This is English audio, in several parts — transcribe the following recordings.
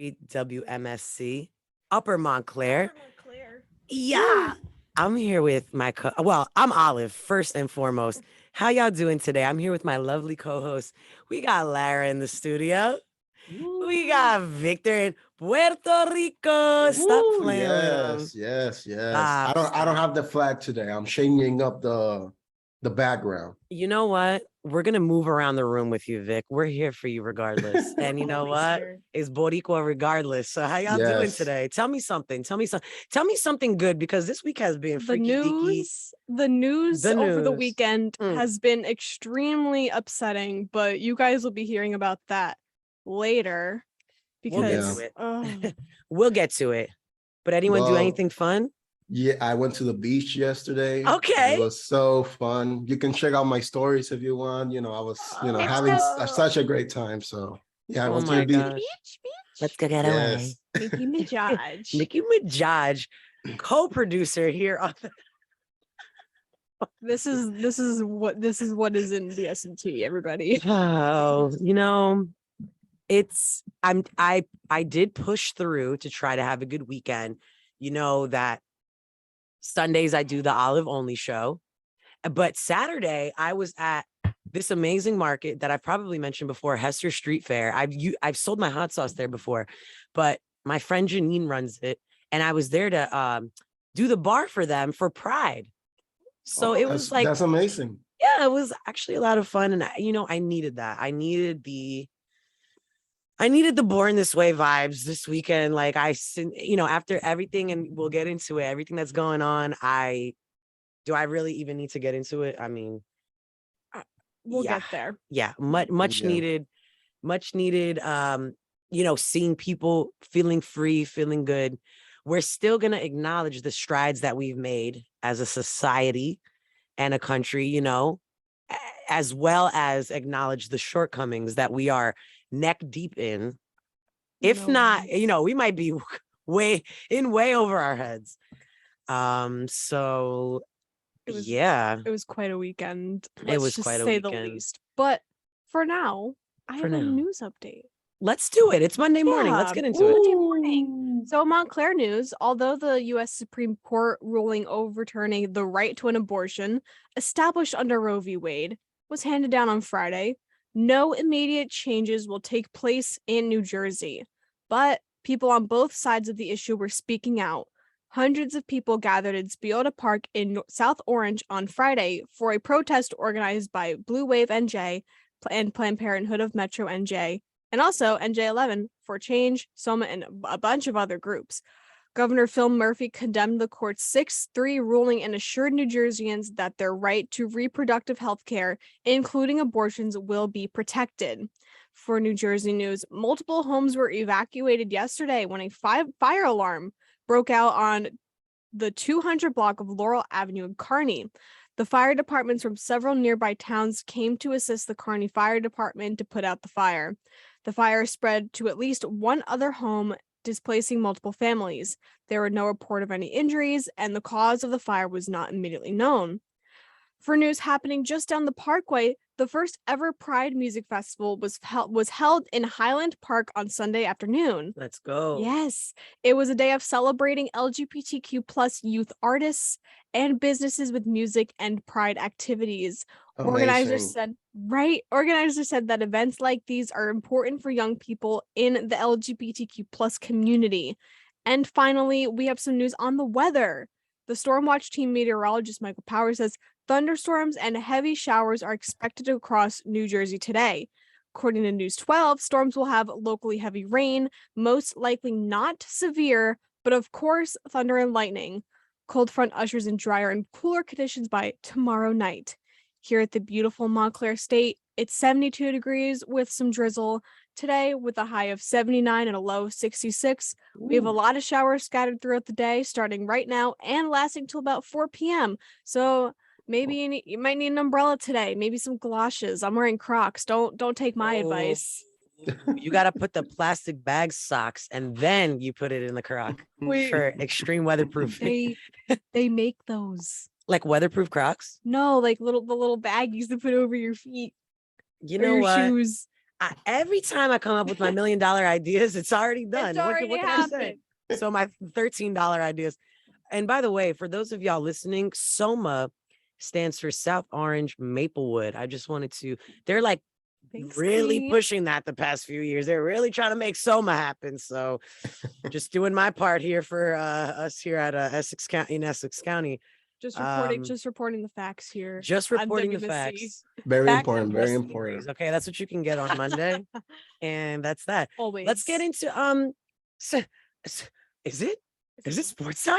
WMSC, Upper Montclair. Upper Montclair. Yeah. I'm here with I'm Olive, first and foremost. How y'all doing today? I'm here with my lovely co-host. We got Lara in the studio. We got Victor in Puerto Rico. Stop Woo, playing with him. yes. I Stop, don't stop. have the flag today. I'm changing up the background. You know what? We're going to move around the room with you, Vic. We're here for you regardless. And you know what? It's Boricua regardless. So how y'all doing today? Tell me something. Tell me something good, because this week has been freaky deaky. The news over the weekend has been extremely upsetting, but you guys will be hearing about that later. Because We'll get to it. But anyone do anything fun? Yeah, I went to the beach yesterday. Okay. It was so fun. You can check out my stories if you want. I was, having such a great time. So yeah, I went to the beach. Let's go get away. Nicki Minaj. Nicki Minaj, co-producer here on This is what is in the S&T, everybody. Oh, I did push through to try to have a good weekend. You know that Sundays I do the Olive only show, but Saturday I was at this amazing market that I've probably mentioned before, Hester Street Fair. I've sold my hot sauce there before, but my friend Janine runs it, and I was there to do the bar for them for Pride. So it was like, that's amazing. Yeah, it was actually a lot of fun, and I needed that. I needed the Born This Way vibes this weekend. Like after everything, and we'll get into it, everything that's going on, do I really even need to get into it? I mean, we'll get there. Yeah, much needed, seeing people feeling free, feeling good. We're still going to acknowledge the strides that we've made as a society and a country, as well as acknowledge the shortcomings that we are neck deep in. If not, we might be way over our heads. So it was quite a weekend. Let's just say the least. But for now, I have a news update. Let's do it. It's Monday morning. Let's get into it. Monday morning. So Montclair news, although the U.S. Supreme Court ruling overturning the right to an abortion established under Roe v. Wade was handed down on Friday, no immediate changes will take place in New Jersey. But people on both sides of the issue were speaking out. Hundreds of people gathered in Spiota Park in South Orange on Friday for a protest organized by Blue Wave NJ and Planned Parenthood of Metro NJ, and also NJ11 for Change, SOMA, and a bunch of other groups. Governor Phil Murphy condemned the court's 6-3 ruling and assured New Jerseyans that their right to reproductive health care, including abortions, will be protected. For New Jersey news, multiple homes were evacuated yesterday when a fire alarm broke out on the 200 block of Laurel Avenue in Kearney. The fire departments from several nearby towns came to assist the Kearney Fire Department to put out the fire. The fire spread to at least one other home, displacing multiple families. There were no report of any injuries, and the cause of the fire was not immediately known. For news happening just down the parkway, the first ever Pride Music Festival was held in Highland Park on Sunday afternoon. Let's go. Yes, it was a day of celebrating LGBTQ plus youth artists and businesses with music and Pride activities. Organizers said that events like these are important for young people in the LGBTQ plus community. And finally, we have some news on the weather. The Stormwatch team meteorologist Michael Powers says thunderstorms and heavy showers are expected across New Jersey today. According to News 12, storms will have locally heavy rain, most likely not severe, but of course, thunder and lightning. Cold front ushers in drier and cooler conditions by tomorrow night. Here at the beautiful Montclair State, it's 72 degrees with some drizzle. Today, with a high of 79 and a low of 66, we have a lot of showers scattered throughout the day, starting right now and lasting till about 4 p.m. So maybe you might need an umbrella today, maybe some galoshes. I'm wearing Crocs. Don't take my advice. You got to put the plastic bag socks and then you put it in the Croc for extreme weatherproofing. They make those. Like weatherproof Crocs? No, like the little baggies to put over your feet. You know what? Shoes. every time I come up with my $1 million ideas, it's already done. It's already What can I say? happened. So my $13 ideas. And by the way, for those of y'all listening, SOMA stands for South Orange Maplewood. I just wanted to, they're like Thanks, really Queen. pushing that the past few years. They're really trying to make SOMA happen. So just doing my part here for us here at Essex County in Essex County. Just Um, reporting the facts here. Just on reporting the WMSC. facts. Very Back important. Very Just important. theories, okay, that's what you can get on Monday. And that's that. Always. Let's get into is it sports time?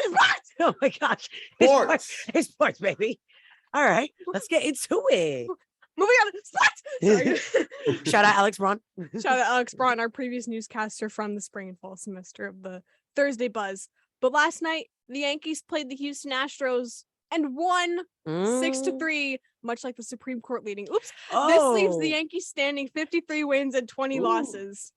Oh my gosh. Sports. It's sports, baby. All right, let's get into it. Moving on to sports. Sorry. Shout out Alex Braun. Shout out Alex Braun, our previous newscaster from the spring and fall semester of the Thursday Buzz. But last night, the Yankees played the Houston Astros and won 6-3, much like the Supreme Court leading. Oops. This leaves the Yankees standing 53 wins and 20 losses.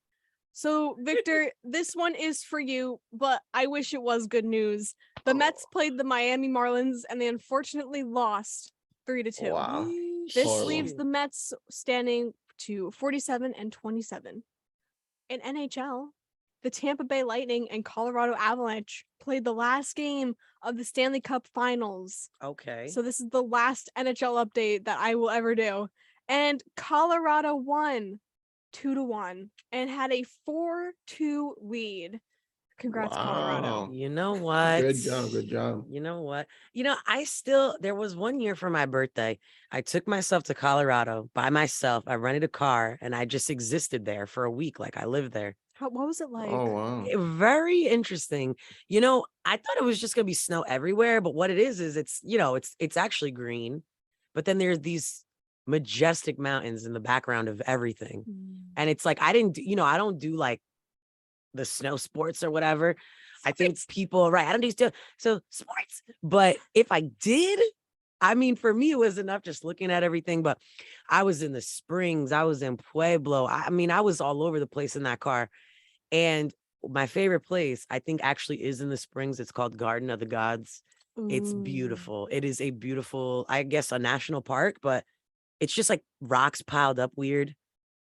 So, Victor, this one is for you, but I wish it was good news. The Mets played the Miami Marlins and they unfortunately lost 3-2. Wow. This Horrible. leaves the Mets standing to 47 and 27. In NHL, the Tampa Bay Lightning and Colorado Avalanche played the last game of the Stanley Cup Finals. Okay. So this is the last NHL update that I will ever do. And Colorado won 2-1 and had a 4-2 lead. Congrats, Colorado. You know what? Good job. Good job. You know what? There was one year for my birthday. I took myself to Colorado by myself. I rented a car and I just existed there for a week. Like I lived there. What was it like? Oh, wow. Very interesting. I thought it was just gonna be snow everywhere, but what it is it's actually green, but then there's these majestic mountains in the background of everything. And it's like I don't do like the snow sports or whatever. I think people, right? I don't do so sports, but if I did, I mean, for me, it was enough just looking at everything. But I was in the Springs, I was in Pueblo. I mean, I was all over the place in that car. And my favorite place, I think, actually is in the Springs. It's called Garden of the Gods. It's beautiful. It is a beautiful, I guess, a national park, but it's just like rocks piled up weird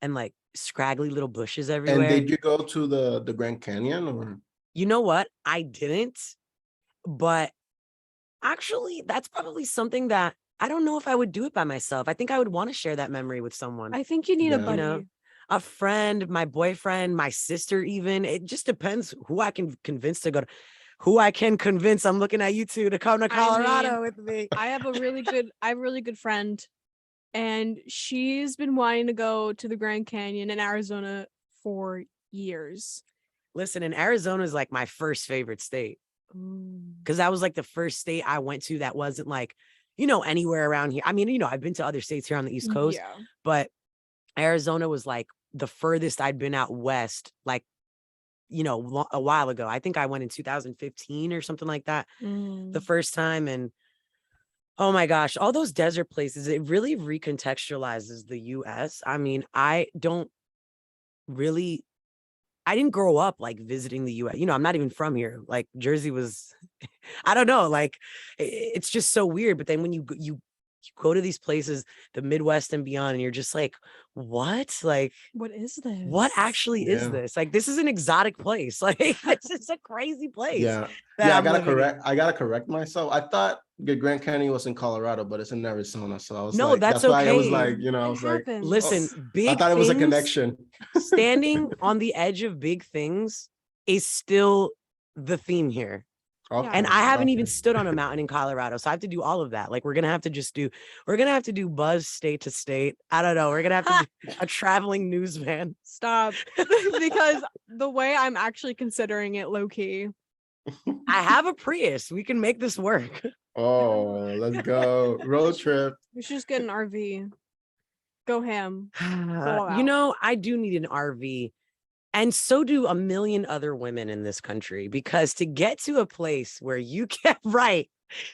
and like scraggly little bushes everywhere. And did you go to the Grand Canyon or? You know what? I didn't, but actually that's probably something that I don't know if I would do it by myself. I think I would want to share that memory with someone. I think you need a Yeah. buddy. A friend, my boyfriend, my sister, even. It just depends who I can convince to go to, who I can convince. I'm looking at you two to come to Colorado with me. I have a really good friend, and she's been wanting to go to the Grand Canyon in Arizona for years. Listen, and Arizona is like my first favorite state because that was like the first state I went to that wasn't like, anywhere around here. I mean, I've been to other states here on the East Coast, Yeah. but Arizona was like the furthest I'd been out west, like, a while ago. I think I went in 2015 or something like that the first time. And oh my gosh, all those desert places, it really recontextualizes the US. I mean, I didn't grow up like visiting the US. I'm not even from here. Like Jersey was, I don't know, like it's just so weird. But then when you go to these places, the Midwest and beyond, and you're just like, what? Like, What is this? what actually is Yeah. this? Like, this is an exotic place. Like, this is a crazy place. Yeah. that Yeah, I'm living in. I gotta correct myself. I thought the Grand Canyon was in Colorado, but it's in Arizona. So I was No, like, that's why I was okay. like, I It was like, happens. Listen, I big thought it was a things, connection. standing on the edge of big things is still the theme here. Okay, And I haven't even okay. stood on a mountain in Colorado. So I have to do all of that. Like we're going to have to do buzz state to state. I don't know. We're going to have to do a traveling news van. Stop. Because the way I'm actually considering it low key. I have a Prius. We can make this work. Oh, let's go. Road trip. We should just get an RV. Go ham. All You out. know, I do need an RV. And so do a million other women in this country, because to get to a place where you get right,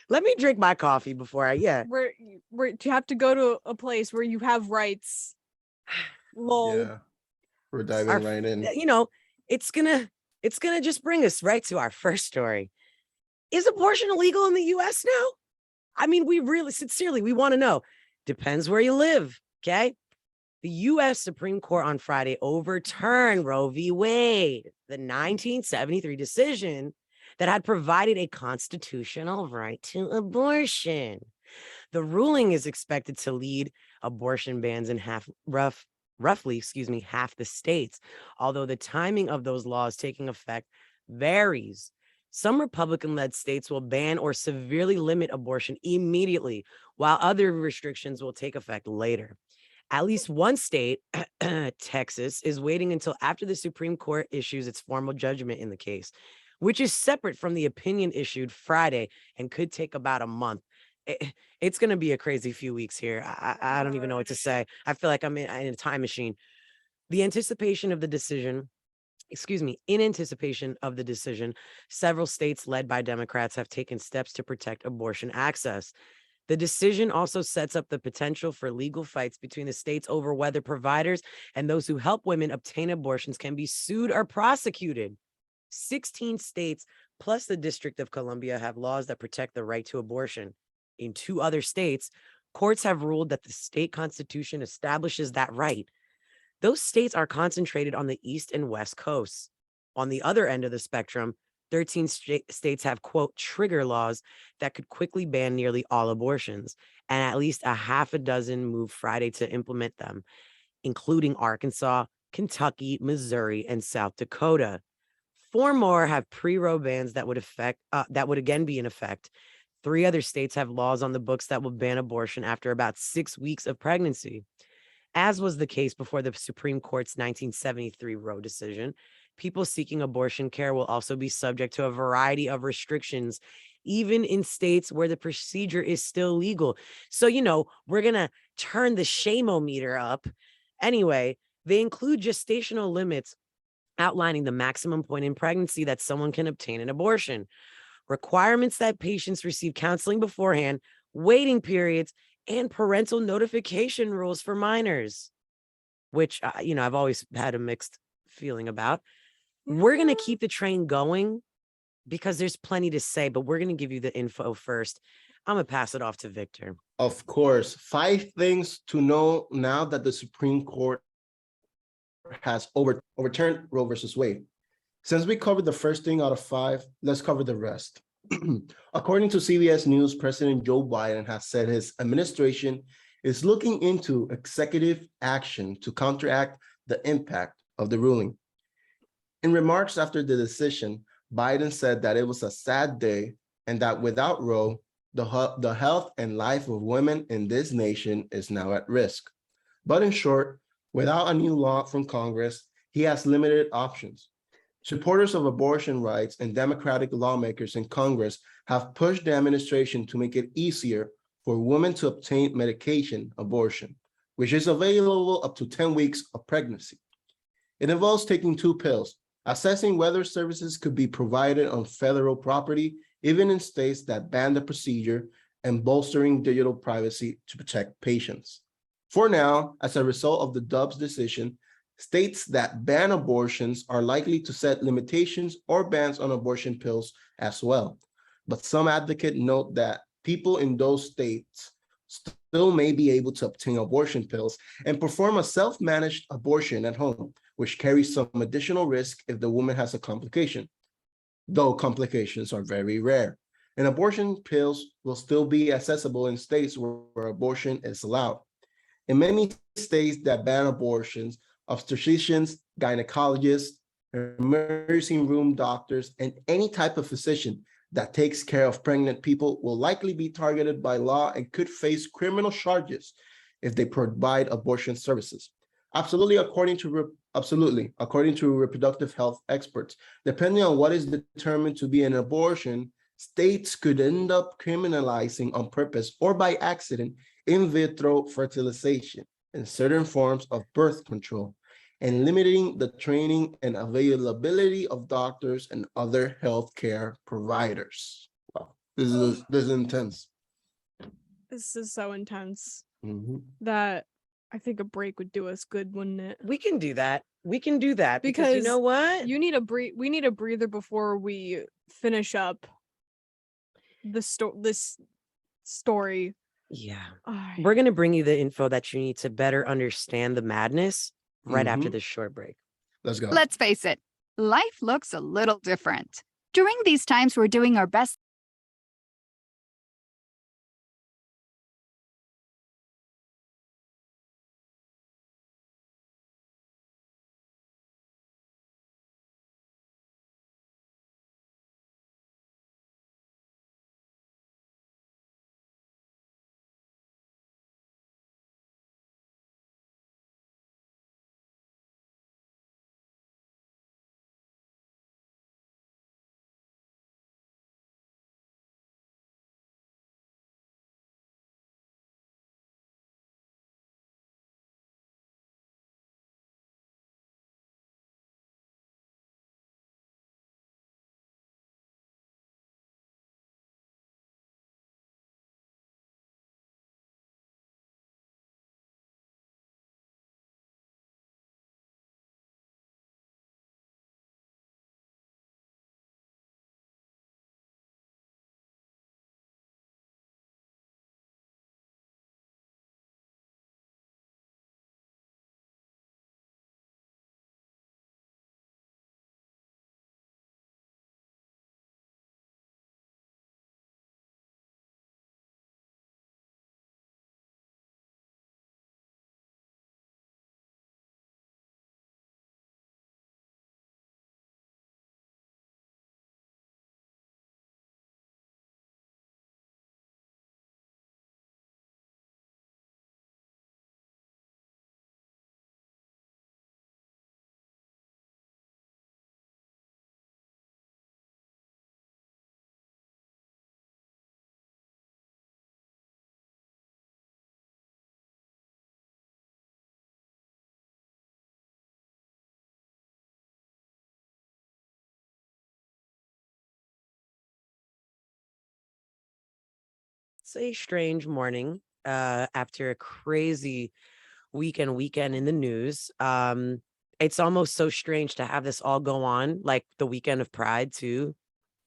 let me drink my coffee before Where you have to go to a place where you have rights. Lol. Yeah. We're diving Our- right in. It's gonna just bring us right to our first story. Is abortion illegal in the US now? I mean, we really sincerely, we want to know. Depends where you live. Okay. The U.S. Supreme Court on Friday overturned Roe v. Wade, the 1973 decision that had provided a constitutional right to abortion. The ruling is expected to lead abortion bans in roughly half the states, although the timing of those laws taking effect varies. Some Republican-led states will ban or severely limit abortion immediately, while other restrictions will take effect later. At least one state, Texas, is waiting until after the Supreme Court issues its formal judgment in the case, which is separate from the opinion issued Friday and could take about a month. It's going to be a crazy few weeks here. I don't even know what to say. I feel like I'm in a time machine. In anticipation of the decision, several states led by Democrats have taken steps to protect abortion access. The decision also sets up the potential for legal fights between the states over whether providers and those who help women obtain abortions can be sued or prosecuted. 16 states plus the District of Columbia have laws that protect the right to abortion. In 2 other states, courts have ruled that the state constitution establishes that right. Those states are concentrated on the East and West coasts. On the other end of the spectrum, 13 states have, quote, trigger laws that could quickly ban nearly all abortions, and at least a half a dozen moved Friday to implement them, including Arkansas, Kentucky, Missouri, and South Dakota. 4 more have pre-Roe bans that would again be in effect. 3 other states have laws on the books that will ban abortion after about 6 weeks of pregnancy. As was the case before the Supreme Court's 1973 Roe decision, people seeking abortion care will also be subject to a variety of restrictions, even in states where the procedure is still legal. So, we're going to turn the shame-o-meter up. Anyway, they include gestational limits outlining the maximum point in pregnancy that someone can obtain an abortion, requirements that patients receive counseling beforehand, waiting periods, and parental notification rules for minors, which, I've always had a mixed feeling about. We're going to keep the train going because there's plenty to say, but we're going to give you the info first. I'm going to pass it off to Victor. Of course, 5 things to know now that the Supreme Court has overturned Roe versus Wade. Since we covered the first thing out of 5, let's cover the rest. According to CBS News, President Joe Biden has said his administration is looking into executive action to counteract the impact of the ruling. In remarks after the decision, Biden said that it was a sad day and that without Roe, the health and life of women in this nation is now at risk. But in short, without a new law from Congress, he has limited options. Supporters of abortion rights and Democratic lawmakers in Congress have pushed the administration to make it easier for women to obtain medication abortion, which is available up to 10 weeks of pregnancy. It involves taking 2 pills, assessing whether services could be provided on federal property, even in states that ban the procedure, and bolstering digital privacy to protect patients. For now, as a result of the Dobbs decision, states that ban abortions are likely to set limitations or bans on abortion pills as well. But some advocates note that people in those states still may be able to obtain abortion pills and perform a self-managed abortion at home, which carries some additional risk if the woman has a complication, though complications are very rare. And abortion pills will still be accessible in states where abortion is allowed. In many states that ban abortions, obstetricians, gynecologists, emergency room doctors, and any type of physician that takes care of pregnant people will likely be targeted by law and could face criminal charges if they provide abortion services. Absolutely, according to reproductive health experts, depending on what is determined to be an abortion, states could end up criminalizing on purpose or by accident in vitro fertilization and certain forms of birth control, and limiting the training and availability of doctors and other healthcare providers. Wow, this is intense. This is so intense that I think a break would do us good, wouldn't it? We can do that. Because you know what? We need a breather before we finish up this story. Yeah. All right. We're going to bring you the info that you need to better understand the madness right after Mhm. this short break. Let's go. Let's face it, life looks a little different. During these times, we're doing our best. It's a strange morning after a crazy weekend in the news. It's almost so strange to have this all go on, like the weekend of Pride too.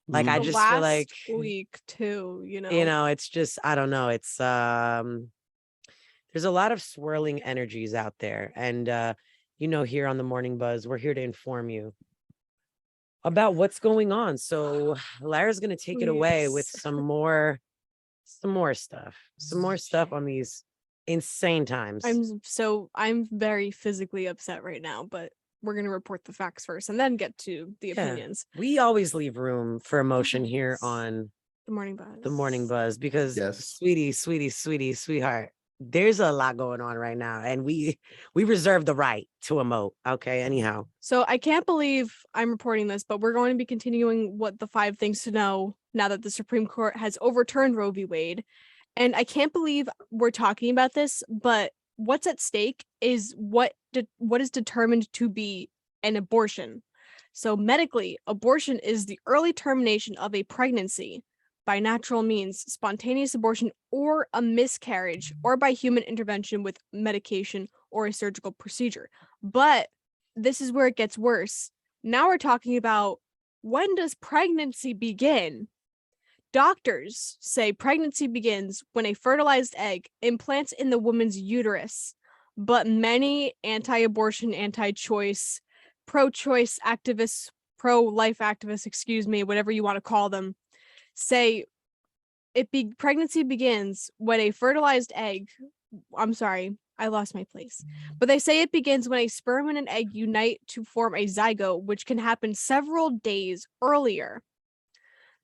Like I The Mhm. just feel like, last week too, it's just I don't know. It's there's a lot of swirling energies out there. And here on the Morning Buzz, we're here to inform you about what's going on. So Lara's gonna take it away with Yes. some more stuff on these insane times. I'm very physically upset right now, but we're gonna report the facts first and then get to the Yeah. opinions. We always leave room for emotion here Yes. on The morning buzz. the Morning Buzz because Yes. sweetie, sweetheart, there's a lot going on right now, and we reserve the right to emote. Okay, anyhow. So I can't believe I'm reporting this, but we're going to be continuing what the 5 things to know now that the Supreme Court has overturned Roe v. Wade. And I can't believe we're talking about this, but what's at stake is what is determined to be an abortion. So medically, abortion is the early termination of a pregnancy by natural means, spontaneous abortion, or a miscarriage, or by human intervention with medication or a surgical procedure. But this is where it gets worse. Now we're talking about, when does pregnancy begin? Doctors say pregnancy begins when a fertilized egg implants in the woman's uterus, but many anti-abortion, anti-choice, pro-choice activists, pro-life activists, whatever you want to call them, say pregnancy begins when a fertilized egg, I'm sorry, I lost my place. But they say it begins when a sperm and an egg unite to form a zygote, which can happen several days earlier.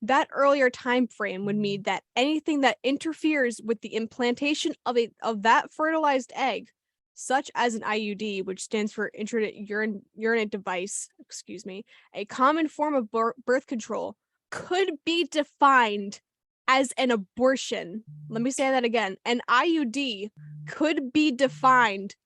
That earlier time frame would mean that anything that interferes with the implantation of that fertilized egg, such as an IUD, which stands for urinate device, a common form of birth control, could be defined as an abortion. Let me say that again. An IUD could be defined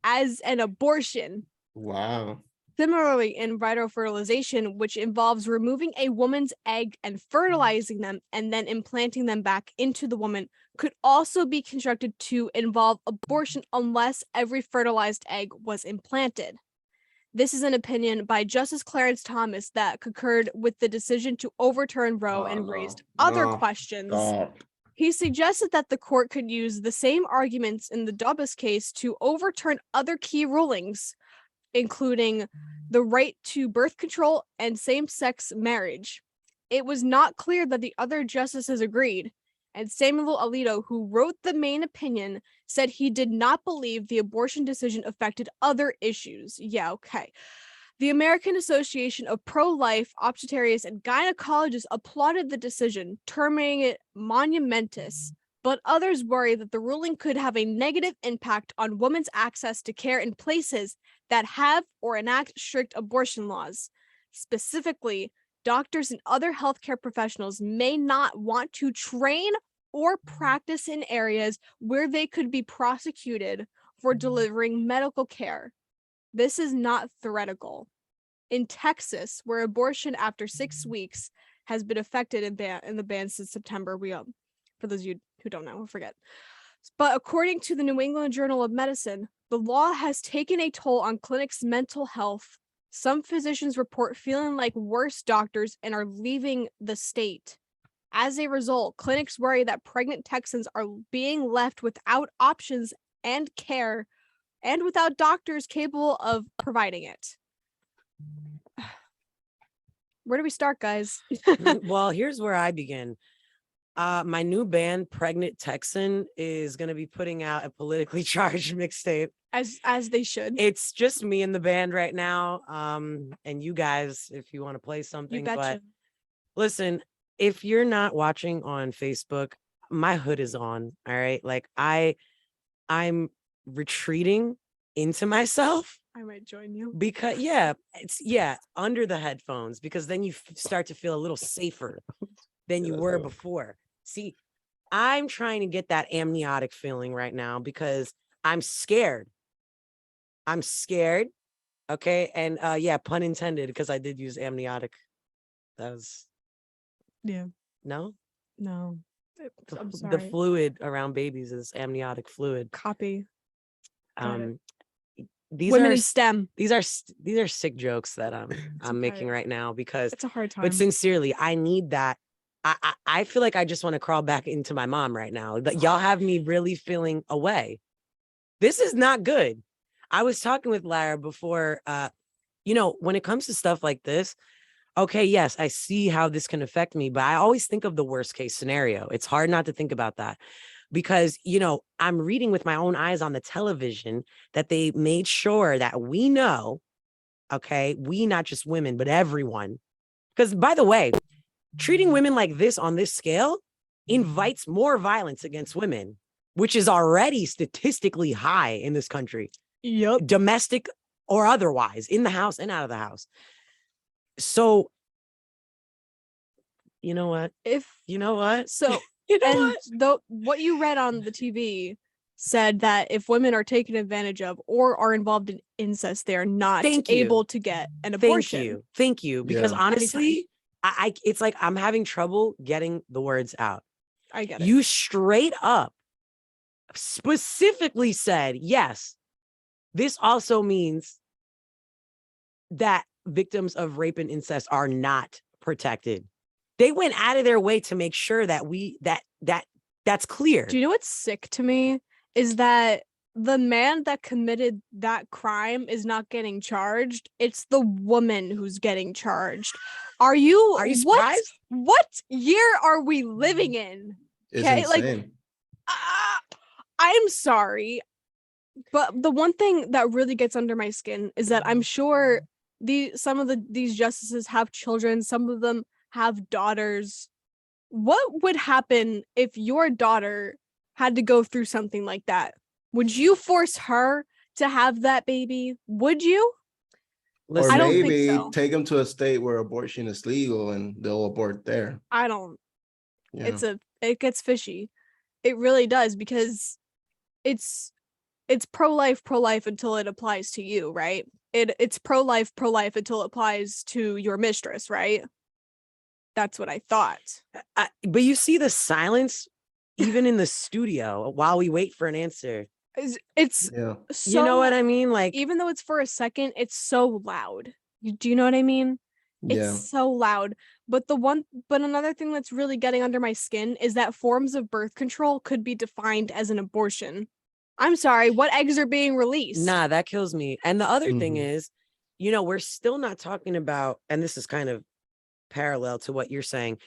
as an abortion. Wow. Similarly, in vitro fertilization, which involves removing a woman's egg and fertilizing them and then implanting them back into the woman, could also be constructed to involve abortion unless every fertilized egg was implanted. This is an opinion by Justice Clarence Thomas that concurred with the decision to overturn Roe and raised other questions. Stop. He suggested that the court could use the same arguments in the Dobbs case to overturn other key rulings, including the right to birth control and same-sex marriage. It was not clear that the other justices agreed, and Samuel Alito, who wrote the main opinion, said he did not believe the abortion decision affected other issues. Yeah, okay. The American Association of Pro-Life Obstetricians and Gynecologists applauded the decision, terming it monumentous, but others worry that the ruling could have a negative impact on women's access to care in places that have or enact strict abortion laws. Specifically, doctors and other healthcare professionals may not want to train or practice in areas where they could be prosecuted for delivering medical care. This is not theoretical. In Texas, where abortion after 6 weeks has been affected in the ban since September, for those of you who don't know, forget. But according to the New England Journal of Medicine, the law has taken a toll on clinics' mental health. Some physicians report feeling like worse doctors and are leaving the state. As a result, clinics worry that pregnant Texans are being left without options and care, and without doctors capable of providing it. Where do we start, guys? Well, here's where I begin. My new band, Pregnant Texan, is going to be putting out a politically charged mixtape. As they should. It's just me and the band right now. And you guys, if you want to play something. You betcha. But listen, if you're not watching on Facebook, my hood is on. All right. Like I'm retreating into myself. I might join you. Because under the headphones, because then you start to feel a little safer than you were before. See, I'm trying to get that amniotic feeling right now because I'm scared. Okay. And pun intended, because I did use amniotic. That was no. I'm sorry. The fluid around babies is amniotic fluid. Copy. These Women are in STEM. These are sick jokes that I'm making right now because it's a hard time. But sincerely, I need that. I feel like I just want to crawl back into my mom right now. Y'all have me really feeling away. This is not good. I was talking with Lara before, when it comes to stuff like this, okay, yes, I see how this can affect me, but I always think of the worst case scenario. It's hard not to think about that because, I'm reading with my own eyes on the television that they made sure that we know, okay, we, not just women, but everyone. Because by the way, treating women like this on this scale invites more violence against women, which is already statistically high in this country. Yep. Domestic or otherwise, in the house and out of the house. So, you know what? So, what you read on the TV said that if women are taken advantage of or are involved in incest, they are not able to get an abortion. Thank you. Because honestly, I it's like I'm having trouble getting the words out. I get it. You straight up specifically said, yes, this also means that victims of rape and incest are not protected. They went out of their way to make sure that that's clear. Do you know what's sick to me is that the man that committed that crime is not getting charged. It's the woman who's getting charged. Are you surprised? What year are we living in? Okay, like I'm sorry, but the one thing that really gets under my skin is that I'm sure some of these justices have children, some of them have daughters. What would happen if your daughter had to go through something like that? Would you force her to have that baby? Would you? Or I don't maybe think so. Take them to a state where abortion is legal and they'll abort there. I don't. Yeah. It gets fishy. It really does, because it's pro-life until it applies to you, right? It's pro-life until it applies to your mistress, right? That's what I thought. But you see the silence even in the studio while we wait for an answer. It's Yeah. so, you know what I mean? Like, even though it's for a second, it's so loud. Do you know what I mean? Yeah. It's so loud. But another thing that's really getting under my skin is that forms of birth control could be defined as an abortion. I'm sorry, what eggs are being released? Nah, that kills me. And the other thing Mhm. is, we're still not talking about, and this is kind of parallel to what you're saying.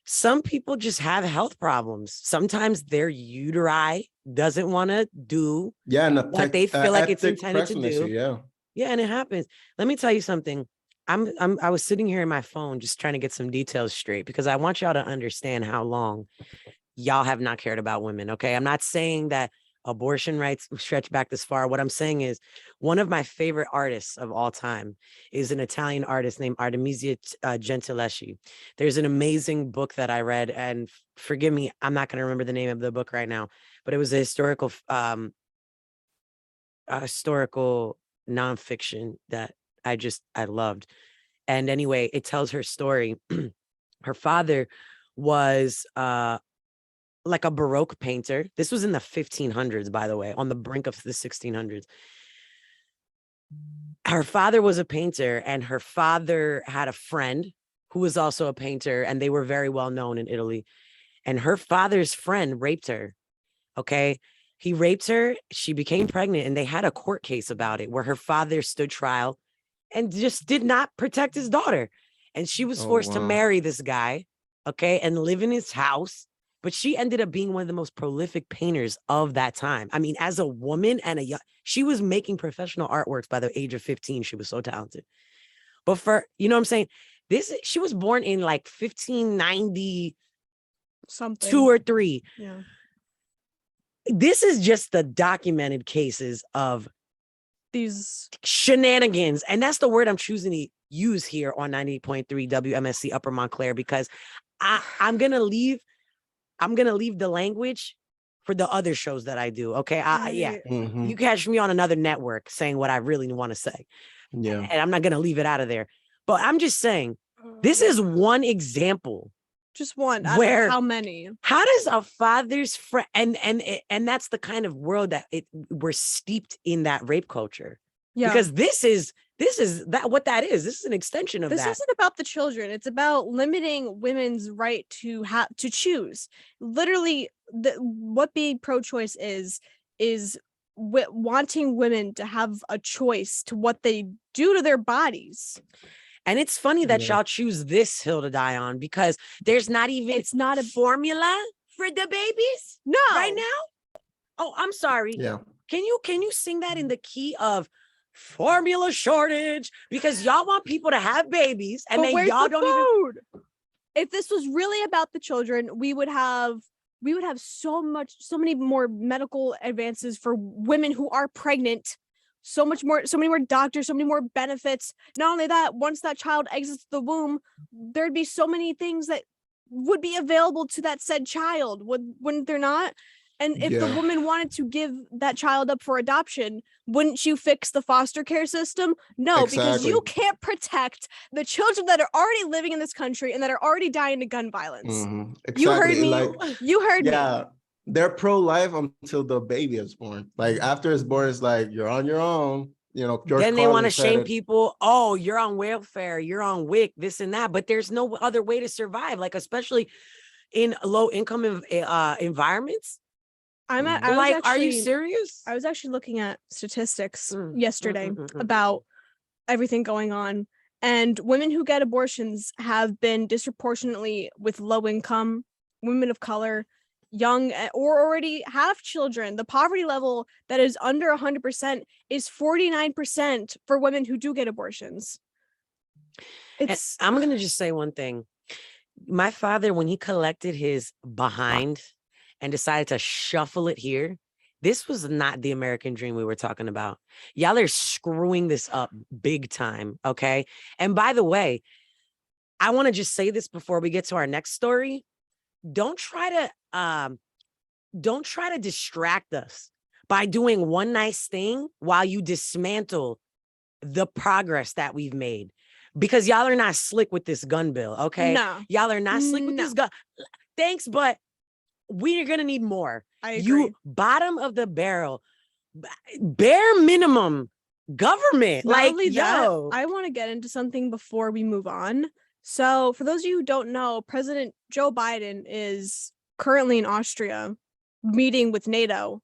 Some people just have health problems. Sometimes their uteri doesn't want to do Yeah, and what they feel like it's ectopic intended to pregnancy, do. yeah. Yeah, and it happens. Let me tell you something. I was sitting here in my phone just trying to get some details straight because I want y'all to understand how long y'all have not cared about women. Okay. I'm not saying that abortion rights stretch back this far. What I'm saying is one of my favorite artists of all time is an Italian artist named Artemisia Gentileschi. There's an amazing book that I read, and forgive me, I'm not going to remember the name of the book right now, but it was a historical nonfiction that I loved. And anyway, it tells her story. Her father was like a Baroque painter. This was in the 1500s, by the way, on the brink of the 1600s. Her father was a painter, and her father had a friend who was also a painter, and they were very well known in Italy. And her father's friend raped her. Okay. He raped her. She became pregnant, and they had a court case about it where her father stood trial and just did not protect his daughter. And she was Oh, forced to wow. marry this guy, okay, and live in his house. But she ended up being one of the most prolific painters of that time. I mean, as a woman and she was making professional artworks by the age of 15. She was so talented. But you know what I'm saying? She was born in like 1590 Something. 2 or 3. Yeah. This is just the documented cases of These shenanigans. And that's the word I'm choosing to use here on 98.3 WMSC Upper Montclair, because I'm going to leave the language for the other shows that I do. Okay. Yeah. Mhm. You catch me on another network saying what I really want to say. Yeah. And I'm not going to leave it out of there. But I'm just saying, this is one example. just one. Where How many? How does a father's friend and that's the kind of world that we're steeped in, that rape culture. Yeah. Because this is that what that is. This is an extension of This that. isn't about the children. It's about limiting women's right to choose. Literally, what being pro-choice is wanting women to have a choice to what they do to their bodies. And it's funny that Yeah. y'all choose this hill to die on, because there's not even It's not a formula for the babies no right now. Oh, I'm sorry. Yeah. Can you sing that in the key of formula shortage? Because y'all want people to have babies, and But then where's y'all the don't even. food? If this was really about the children, we would have so many more medical advances for women who are pregnant. So many more doctors, so many more benefits. Not only that, once that child exits the womb, there'd be so many things that would be available to that said child, wouldn't there not? And if the Yeah. woman wanted to give that child up for adoption, wouldn't you fix the foster care system? No, because you Exactly. can't protect the children that are already living in this country and that are already dying to gun violence. Mhm. You heard Exactly. me. Like, You heard me. yeah, they're pro-life until the baby is born. Like, after it's born, it's like, you're on your own. You know, George Then they want to Carlin said shame it. people. Oh, you're on welfare, you're on WIC, this and that. But there's no other way to survive, like especially in low income environments. Are you serious? I was actually looking at statistics Mm, yesterday about everything going on, and women who get abortions have been disproportionately with low income, women of color, young, or already have children. The poverty level that is under 100% is 49% for women who do get abortions. It's I'm going to just say one thing. My father, when he collected his behind and decided to shuffle it here, this was not the American dream we were talking about. Y'all are screwing this up big time. Okay. And by the way, I want to just say this before we get to our next story. Don't try to distract us by doing one nice thing while you dismantle the progress that we've made. Because y'all are not slick with this gun bill, okay? No. Y'all are not slick with this gun. Thanks, but we're going to need more. I agree. You bottom of the barrel, bare minimum government. Not like, only yo. that, I want to get into something before we move on. So, for those of you who don't know, President Joe Biden is currently in Austria meeting with NATO.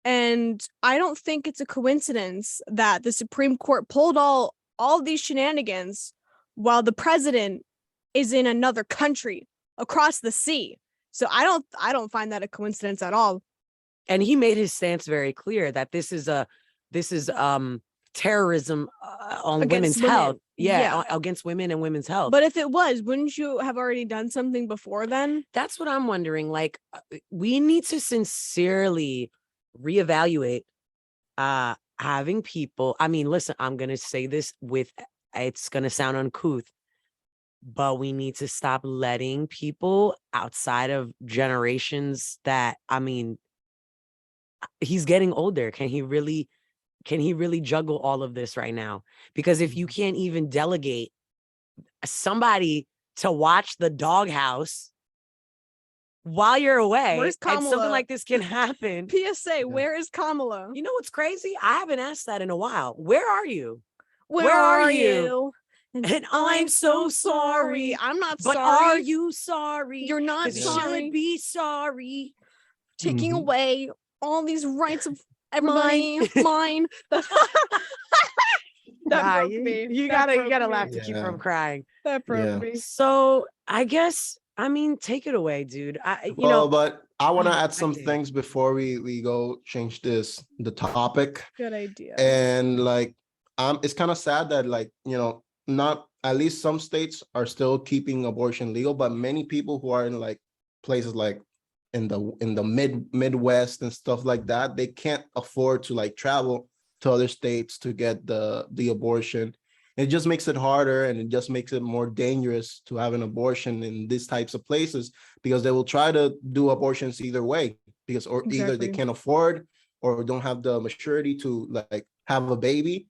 And I don't think it's a coincidence that the Supreme Court pulled all these shenanigans while the president is in another country across the sea. So I don't find that a coincidence at all. And he made his stance very clear that this is terrorism on Against women's women. health. Yeah. Against women and women's health. But if it was, wouldn't you have already done something before then? That's what I'm wondering. Like, we need to sincerely reevaluate having people. I mean, listen, I'm going to say this it's going to sound uncouth, but we need to stop letting people outside of generations that, I mean, he's getting older. Can he really juggle all of this right now? Because if you can't even delegate somebody to watch the doghouse while you're away, Where's and something Kamala? like this can happen. PSA, where is Kamala? You know what's crazy? I haven't asked that in a while. Where are you? Where are you? And I'm so sorry. I'm not But sorry. are you sorry? You're not 'Cause you sorry. should be sorry. Taking Mhm. away all these rights of everybody. Mine. That Nah, broke you, me. you That gotta broke me. laugh to keep Yeah. from crying. That broke Yeah. me. So I guess, I mean, take it away, dude. But I want to add I some did. things before we go change the topic. Good idea. And like, it's kind of sad that, like, not at least some states are still keeping abortion legal, but many people who are in like places like in the Midwest and stuff like that, they can't afford to like travel to other states to get the abortion. It just makes it harder, and it just makes it more dangerous to have an abortion in these types of places, because they will try to do abortions either way, because either they Exactly. can't afford or don't have the maturity to like have a baby,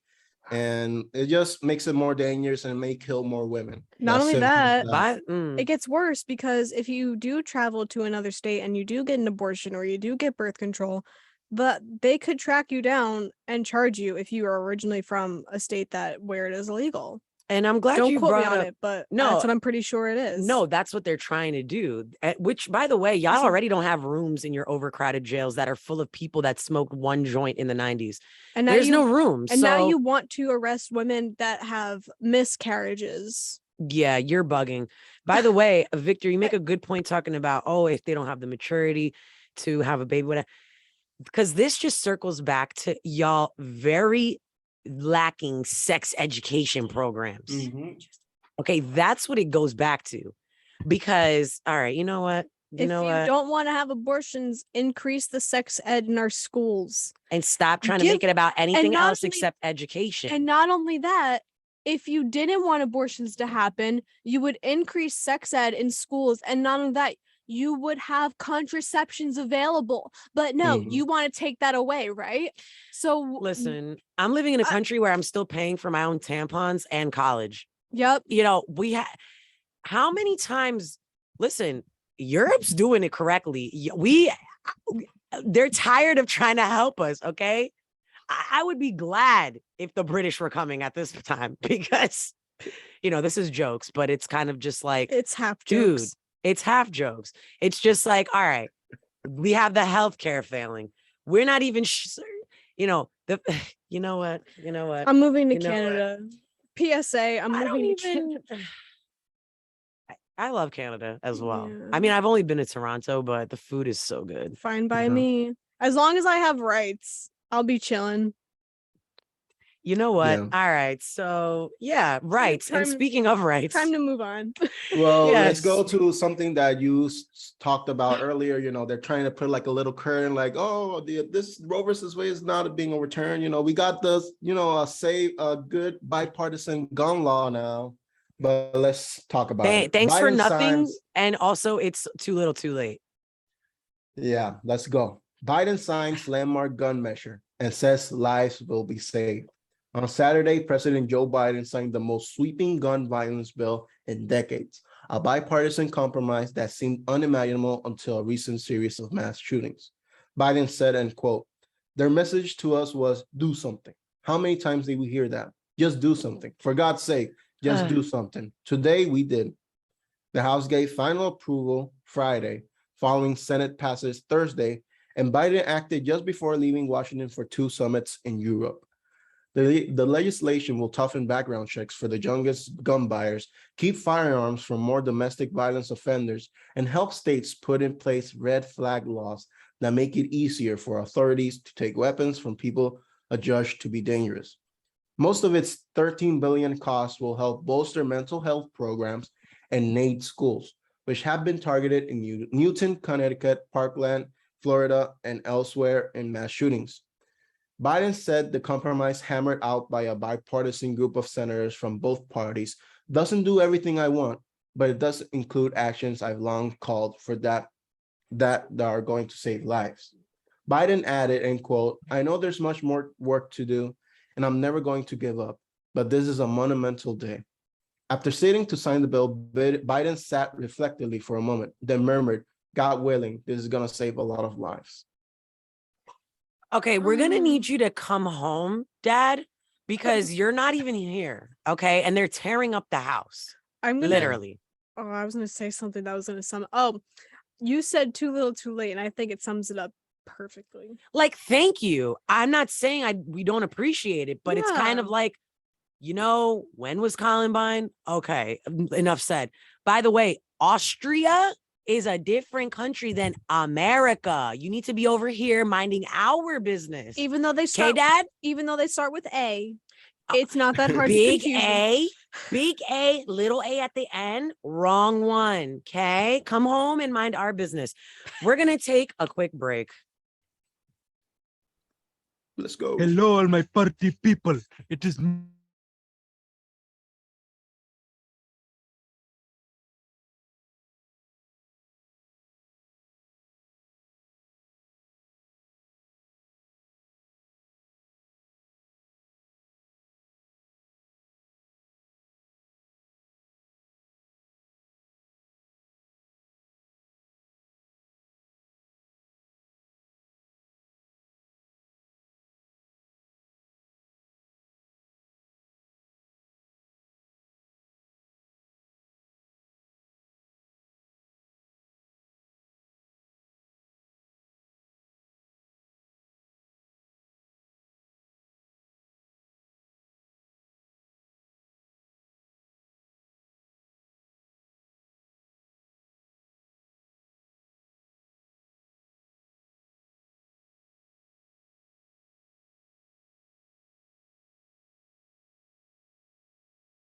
and it just makes it more dangerous and may kill more women. Not That's only simple as that, But it gets worse because if you do travel to another state and you do get an abortion or you do get birth control, but they could track you down and charge you if you are originally from a state where it is illegal. and I'm glad Don't you quote me brought on up. it, but No, that's what I'm pretty sure it is. No, that's what they're trying to do. Which, by the way, y'all Listen- already don't have rooms in your overcrowded jails that are full of people that smoked one joint in the 90s. And now There's no room. And now so, you want to arrest women that have miscarriages. yeah, you're bugging. By the way, Victor, you make a good point talking about, if they don't have the maturity to have a baby, whatever. Because this just circles back to y'all very lacking sex education programs. Okay, that's what it goes back to. Because, all right, you know what? If you don't want to have abortions, increase the sex ed in our schools. And stop trying to make it about anything else except education. And not only that, if you didn't want abortions to happen, you would increase sex ed in schools. And not only that, you would have contraceptions available. But no, you want to take that away, right? So listen, I'm living in a country where I'm still paying for my own tampons and college. Yep. How many times, listen, Europe's doing it correctly. They're tired of trying to help us, okay? I would be glad if the British were coming at this time, because, this is jokes, but it's kind of just like, it's half dude, jokes. it's half jokes. It's just like, all right, we have the healthcare failing. We're not even, you know what? I'm moving to You know what? Canada. PSA, I'm moving to Canada. I love Canada as well. Yeah. I mean, I've only been to Toronto, but the food is so good. Fine by Yeah. me. As long as I have rights, I'll be chilling. You know what? Yeah. All right. So yeah, rights. And Time- speaking of rights, Time to move on. Well, let's Yes. go to something that you talked about earlier. They're trying to put like a little curtain, like, this Roe versus Wade is not being overturned. We got this, a good bipartisan gun law now. But let's talk about it. thanks for Biden nothing. signs- And also, it's too little, too late. Yeah, let's go. Biden signs landmark gun measure and says lives will be saved. On Saturday, President Joe Biden signed the most sweeping gun violence bill in decades, a bipartisan compromise that seemed unimaginable until a recent series of mass shootings. Biden said, and quote, "Their message to us was do something." How many times did we hear that? Just do something. For God's sake, Just do something. Today we did. The House gave final approval Friday, following Senate passes Thursday, and Biden acted just before leaving Washington for 2 summits in Europe. The legislation will toughen background checks for the youngest gun buyers, keep firearms from more domestic violence offenders, and help states put in place red flag laws that make it easier for authorities to take weapons from people adjudged to be dangerous. Most of its $13 billion cost will help bolster mental health programs and NAID schools, which have been targeted in Newton, Connecticut, Parkland, Florida, and elsewhere in mass shootings. Biden said the compromise hammered out by a bipartisan group of senators from both parties doesn't do everything I want, but it does include actions I've long called for that are going to save lives. Biden added, end quote, "I know there's much more work to do, and I'm never going to give up, but this is a monumental day." After sitting to sign the bill, Biden sat reflectively for a moment, then murmured, "God willing, this is going to save a lot of lives." Okay, we're gonna need you to come home, Dad, because you're not even here. Okay, and they're tearing up the house, I'm gonna. literally. Oh, I was gonna say something that was gonna sum. Oh, you said too little, too late, and I think it sums it up perfectly. Like, thank you. I'm not saying we don't appreciate it, but it's kind of Yeah. like, when was Columbine? Okay, enough said. By the way, Austria is a different country than America. You need to be over here minding our business. Even though they Okay, start, Dad? even though they start with A, Oh, it's not that hard to Big confuse them. A, big A, little A at the end, wrong one. Okay, come home and mind our business. We're gonna take a quick break. Let's go. Hello, all my party people. It is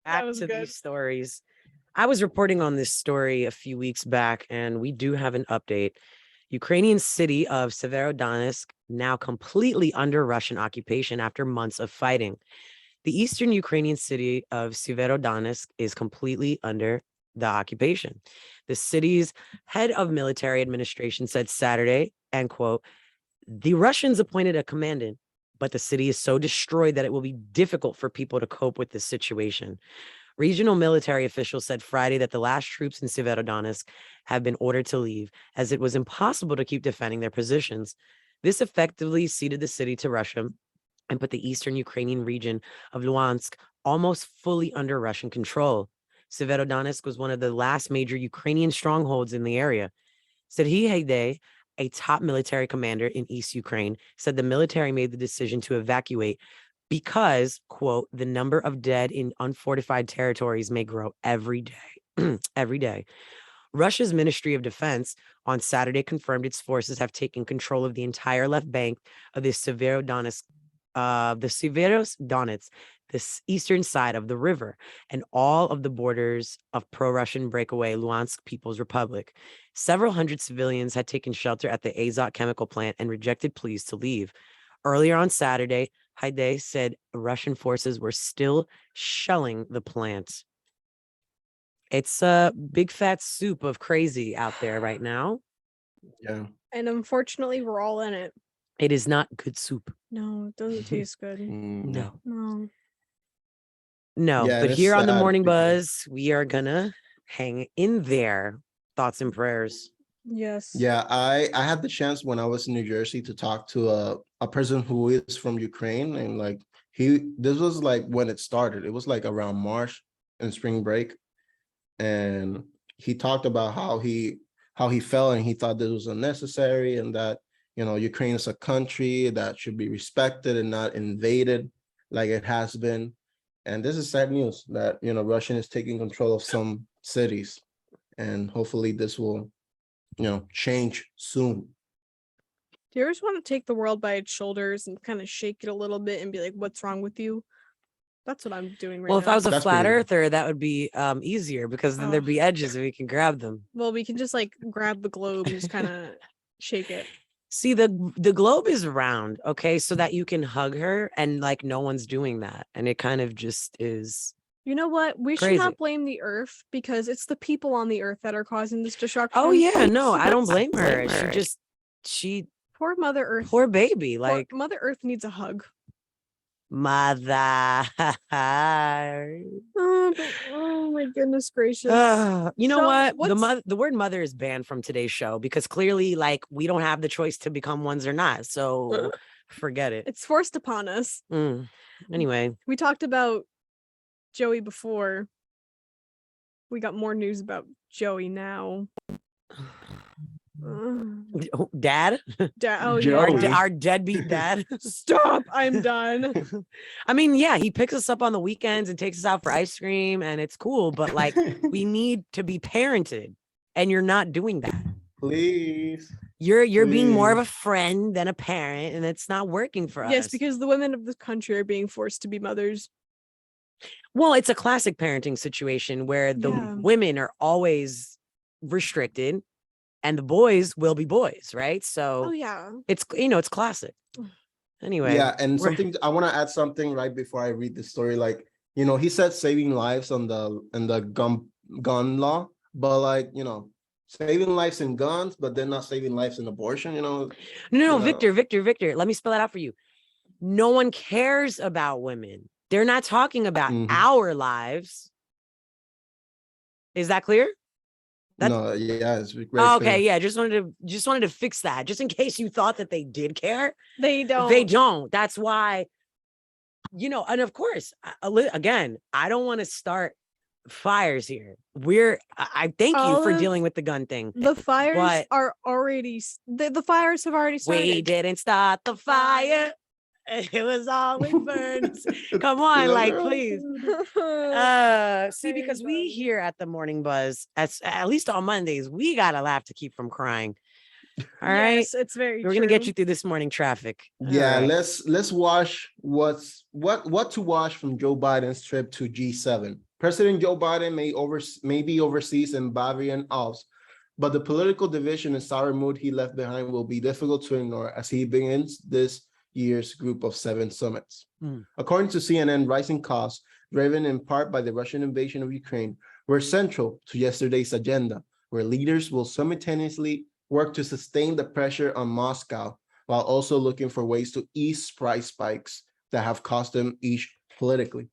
That Back was to good. these stories. I was reporting on this story a few weeks back, and we do have an update. Ukrainian city of Severodonetsk now completely under Russian occupation after months of fighting. The eastern Ukrainian city of Severodonetsk is completely under the occupation. The city's head of military administration said Saturday, end quote, "The Russians appointed a commandant, but the city is so destroyed that it will be difficult for people to cope with this situation." Regional military officials said Friday that the last troops in Severodonetsk have been ordered to leave, as it was impossible to keep defending their positions. This effectively ceded the city to Russia and put the eastern Ukrainian region of Luhansk almost fully under Russian control. Severodonetsk was one of the last major Ukrainian strongholds in the area. Serhiy Haidai, a top military commander in East Ukraine, said the military made the decision to evacuate because, quote, "the number of dead in unfortified territories may grow every day." Every day. Russia's Ministry of Defense on Saturday confirmed its forces have taken control of the entire left bank of the Severodonetsk, this eastern side of the river, and all of the borders of pro-Russian breakaway Luhansk People's Republic. Several hundred civilians had taken shelter at the Azot chemical plant and rejected pleas to leave. Earlier on Saturday, Haidai said Russian forces were still shelling the plant. It's a big fat soup of crazy out there right now. Yeah. And unfortunately, we're all in it. It is not good soup. No, it doesn't taste good. No. No. No, Yeah, but and it's here on the sad Morning because- Buzz, we are gonna hang in there. Thoughts and prayers. Yes. Yeah, I had the chance when I was in New Jersey to talk to a person who is from Ukraine, and like this was like when it started. It was like around March in spring break, and he talked about how he felt and he thought this was unnecessary, and that Ukraine is a country that should be respected and not invaded like it has been. And this is sad news that Russia is taking control of some cities, and hopefully this will change soon. Do you ever just want to take the world by its shoulders and kind of shake it a little bit and be like, what's wrong with you? That's what I'm doing right Well, now. if I was a That's flat pretty- earther, that would be easier because then there'd be edges and we can grab them. Well, we can just like grab the globe and just kind of shake it. See, the globe is round, okay, so that you can hug her, and like no one's doing that, and it kind of just is. You know what? We should Crazy. not blame the earth because it's the people on the earth that are causing this destruction. Oh yeah, no, I don't blame Blame her. her. She Poor Mother Earth. poor baby, Poor like Mother Earth needs a hug. mother. Oh my goodness gracious. You know So what? The word mother is banned from today's show because clearly, like, we don't have the choice to become ones or not. So forget it. It's forced upon us. Anyway, We talked about Joey before. We got more news about Joey now. dad, Oh Joey. yeah. our deadbeat dad. Stop. I'm done. I mean, yeah, he picks us up on the weekends and takes us out for ice cream, and it's cool. But like, we need to be parented, and you're not doing that. Please. You're being more of a Please. friend than a parent, and it's not working for us. Yes, because the women of this country are being forced to be mothers. Well, it's a classic parenting situation where the Yeah. women are always restricted and the boys will be boys, right? So Oh yeah. it's it's classic. Anyway. Yeah, and we're- something I want to add something right before I read the story. Like, he said saving lives on the gun law, but like, saving lives in guns, but then not saving lives in abortion, No, know. Victor, let me spell it out for you. No one cares about women. They're not talking about Mhm. our lives. Is that clear? No, yeah, it's very Oh, okay, clear. yeah. Just wanted to fix that, just in case you thought that they did care. They don't. They don't. That's why, and of course, again, I don't want to start fires here. I thank you for Olive, dealing with the gun thing. The fires But- are already the fires have already started. We didn't start the fire. It was always burns. Come on, like, please. See, because we here at the Morning Buzz, at least on Mondays, we gotta laugh to keep from crying. All right. Yes, it's very We're gonna get true. you through this morning traffic. All Yeah, right. let's wash what to wash from Joe Biden's trip to G7. President Joe Biden may be overseas in Bavarian Alps, but the political division and sour mood he left behind will be difficult to ignore as he begins this year's group of 7 summits. According to CNN, rising costs, driven in part by the Russian invasion of Ukraine, were central to yesterday's agenda, where leaders will simultaneously work to sustain the pressure on Moscow while also looking for ways to ease price spikes that have cost them each politically.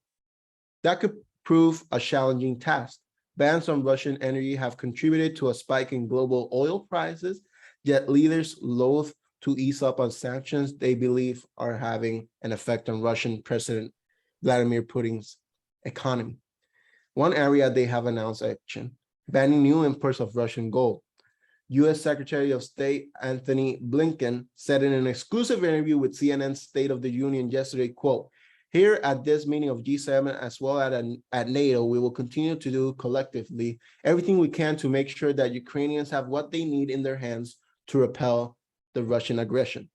That could prove a challenging task. Bans on Russian energy have contributed to a spike in global oil prices, yet leaders loathe to ease up on sanctions they believe are having an effect on Russian President Vladimir Putin's economy. One area they have announced action, banning new imports of Russian gold. U.S. Secretary of State Anthony Blinken said in an exclusive interview with CNN's State of the Union yesterday, quote, "Here at this meeting of G7 as well as at NATO, we will continue to do collectively everything we can to make sure that Ukrainians have what they need in their hands to repel the Russian aggression."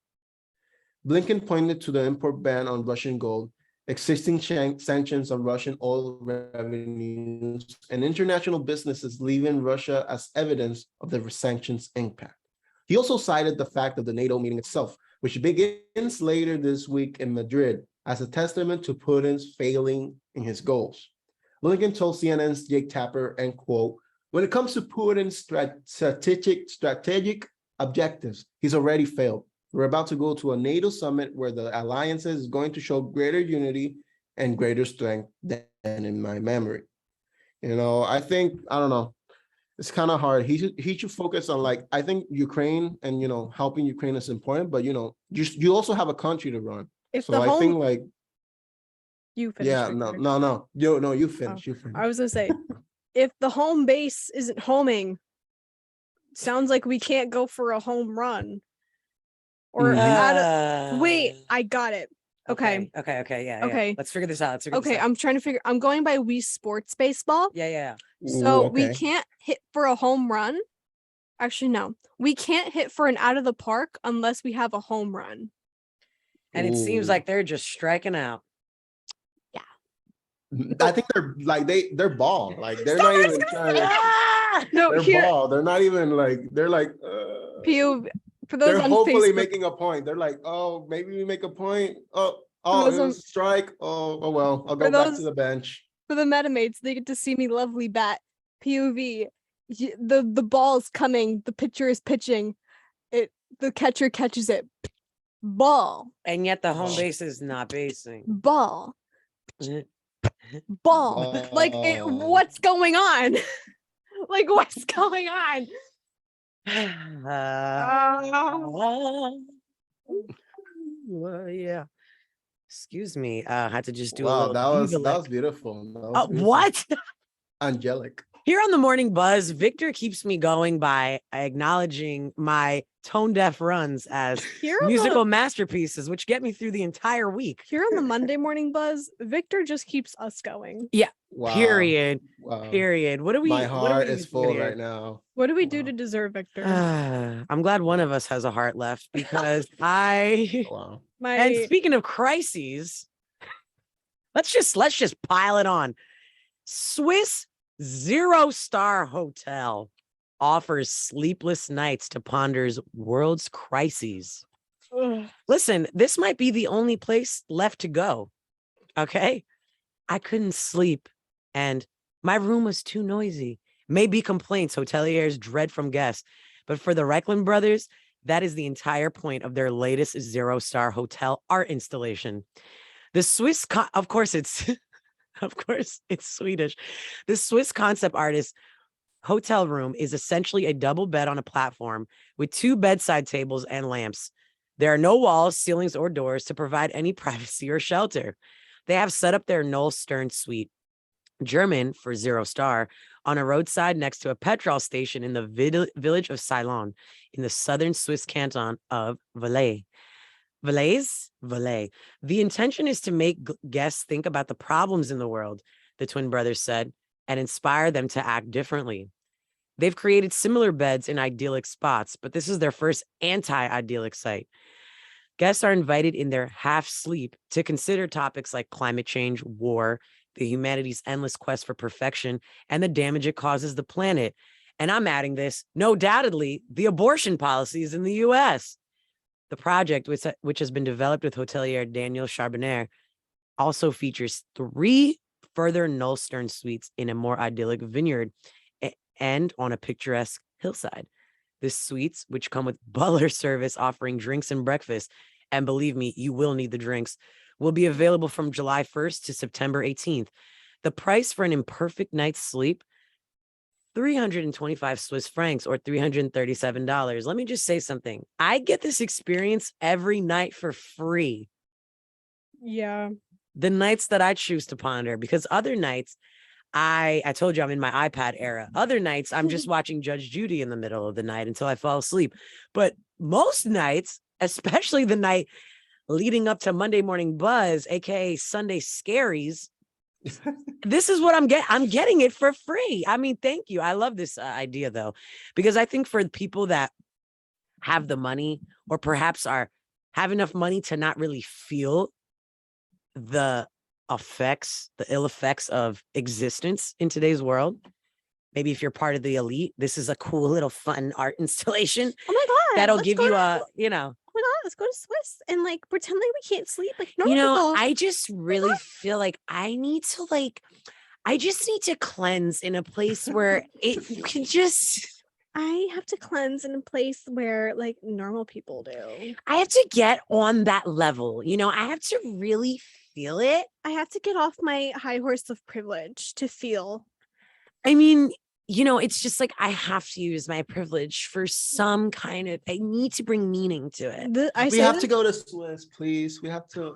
Blinken pointed to the import ban on Russian gold, existing sanctions on Russian oil revenues, and international businesses leaving Russia as evidence of the sanctions' impact. He also cited the fact of the NATO meeting itself, which begins later this week in Madrid, as a testament to Putin's failing in his goals. Blinken told CNN's Jake Tapper, and quote, "When it comes to Putin's strategic objectives, he's already failed. We're about to go to a NATO summit where the alliance is going to show greater unity and greater strength than in my memory." I think, I don't know, it's kind of hard. He should focus on, like, I think Ukraine and, helping Ukraine is important, but, you also have a country to run. If So the I home think, like, You finish. Yeah, Victor. no. You finish. You finish. I was gonna say, if the home base isn't homing, sounds like we can't go for a home run. Or wait, I got it. Okay. Yeah. Okay. Let's figure this out. Okay, I'm trying to figure. I'm going by Wii Sports Baseball. Yeah. So Ooh, we okay. can't hit for a home run. Actually, no. We can't hit for an out of the park unless we have a home run. And it seems Ooh. like they're just striking out. I think they're ball. Like they're Stop, not I was even gonna trying say- to, No, they're here, ball. They're not even like they're like POV, for those they're on hopefully Facebook, making a point. They're like, oh, maybe we make a point. Oh, those it on- was a strike. Oh well, I'll For go back those- to the bench. for the metamates, they get to see me lovely bat. POV, the ball's coming, the pitcher is pitching, the catcher catches it. Ball, And yet the home Oh. base is not basing. ball, ball. Like, Oh. what's going on? Like, what's going on? Yeah. Excuse me. I had to just do a Wow, little that was diva lick. beautiful. That was beautiful. What? Angelic. Here on the Morning Buzz, Victor keeps me going by acknowledging my tone deaf runs as Here on musical masterpieces, which get me through the entire week. Here on the Monday Morning Buzz, Victor just keeps us going. Wow. Period. Wow. Period. What do we? My what do heart we is do full here? right now. What do we do Wow. to deserve Victor? I'm glad one of us has a heart left because I. Wow. And speaking of crises, let's just pile it on. Swiss 0-star hotel offers sleepless nights to ponders world's crises. Ugh. Listen, this might be the only place left to go. Okay. I couldn't sleep and my room was too noisy. Maybe complaints hoteliers dread from guests, but for the Reckland brothers, that is the entire point of their latest 0-star hotel art installation. The Swiss, of course it's Swedish. The Swiss concept artist hotel room is essentially a double bed on a platform with 2 bedside tables and lamps. There are no walls, ceilings, or doors to provide any privacy or shelter. They have set up their Noel Stern suite, German for 0-star, on a roadside next to a petrol station in the village of Ceylon in the southern Swiss canton of Valais. Valais. The intention is to make guests think about the problems in the world, the twin brothers said, and inspire them to act differently. They've created similar beds in idyllic spots, but this is their first anti-idyllic site. Guests are invited in their half sleep to consider topics like climate change, war, the humanity's endless quest for perfection, and the damage it causes the planet. And I'm adding this, no doubtedly, the abortion policies in the US. The project, which has been developed with hotelier Daniel Charbonnier, also features 3 further Noel Stern suites in a more idyllic vineyard and on a picturesque hillside. The suites, which come with butler service offering drinks and breakfast, and believe me, you will need the drinks, will be available from July 1st to September 18th. The price for an imperfect night's sleep, 325 Swiss francs or $337. Let me just say something. I get this experience every night for free. Yeah. The nights that I choose to ponder, because other nights, I told you I'm in my iPad era. Other nights, I'm just watching Judge Judy in the middle of the night until I fall asleep. But most nights, especially the night leading up to Monday Morning Buzz, aka Sunday Scaries, this is what I'm getting it for free. I mean, thank you. I love this idea though, because I think for people that have the money or perhaps have enough money to not really feel the ill effects of existence in today's world. Maybe if you're part of the elite, this is a cool little fun art installation. Oh my God. That'll let's give go you to- a, Oh my God, let's go to Swiss and like pretend like we can't sleep. Like normal people. I just really feel like I just need to cleanse in a place where you can just, I have to cleanse in a place where like normal people do. I have to get on that level. I have to really feel it. I have to get off my high horse of privilege to feel. I mean, it's just like I have to use my privilege for some kind of, I need to bring meaning to it. We have to go to Swiss, please. We have to.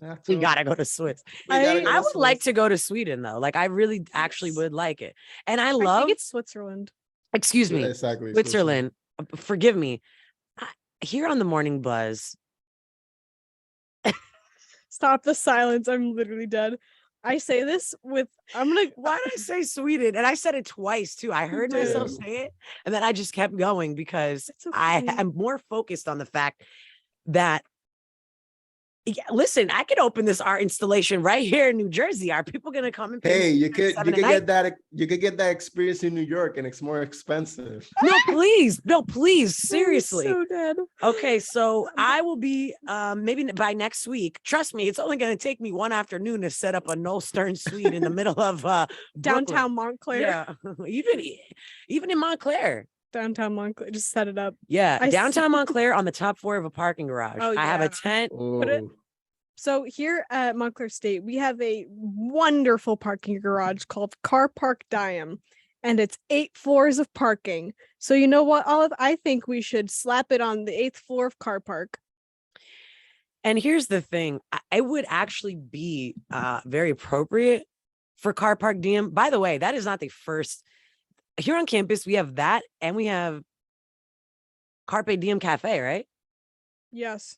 That's We all. gotta go to Swiss. We gotta go I to would like Swiss. to go to Sweden though. Like I really actually Yes. would like it. And I I love, think it's Switzerland. excuse me, Exactly. Switzerland. Forgive me. Here on the Morning Buzz, Stop the silence. I'm literally dead. I say this with I'm gonna why did I say Sweden? And I said it twice too. I heard myself did. say it, and then I just kept going because It's I okay. am more focused on the fact that listen, I could open this art installation right here in New Jersey. Are people gonna come and pay Hey, me you could $7 a night? get that experience in New York, and it's more expensive. No, please, seriously. So dead. Okay, so I will be maybe by next week. Trust me, it's only going to take me one afternoon to set up a no stern suite in the middle of Downtown Brooklyn. Montclair. Yeah, even in Montclair. Downtown Montclair. Just set it up. Yeah, I downtown Montclair on the top floor of a parking garage. Oh, I have a yeah. tent. Oh, So here at Montclair State, we have a wonderful parking garage called Car Park Dime, and it's 8 floors of parking. So you know what, Olive? I think we should slap it on the 8th floor of Car Park. And here's the thing: it would actually be very appropriate for Car Park Diem. By the way, that is not the first. Here on campus, we have that, and we have Carpe Diem Cafe, right? Yes.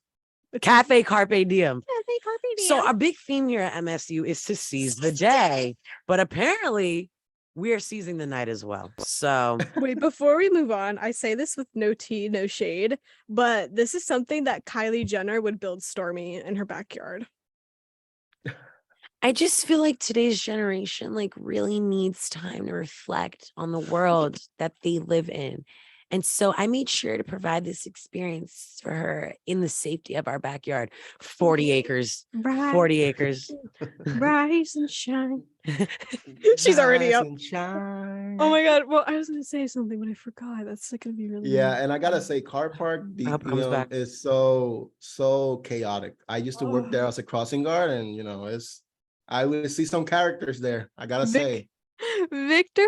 Cafe Carpe Diem. Cafe Carpe Diem. So our big theme here at MSU is to seize the day, but apparently we are seizing the night as well. So Wait, before we move on, I say this with no tea, no shade, but this is something that Kylie Jenner would build Stormy in her backyard. I just feel like today's generation like really needs time to reflect on the world that they live in. And so I made sure to provide this experience for her in the safety of our backyard. 40 acres. 40 acres. Rise and shine. She's already up. Oh my god. Well, I was gonna say something, but I forgot. That's like gonna be really Yeah, and I gotta say, Car Park I hope it comes back. is so chaotic. I used to work there as a crossing guard, and I would see some characters there. I gotta say. Victor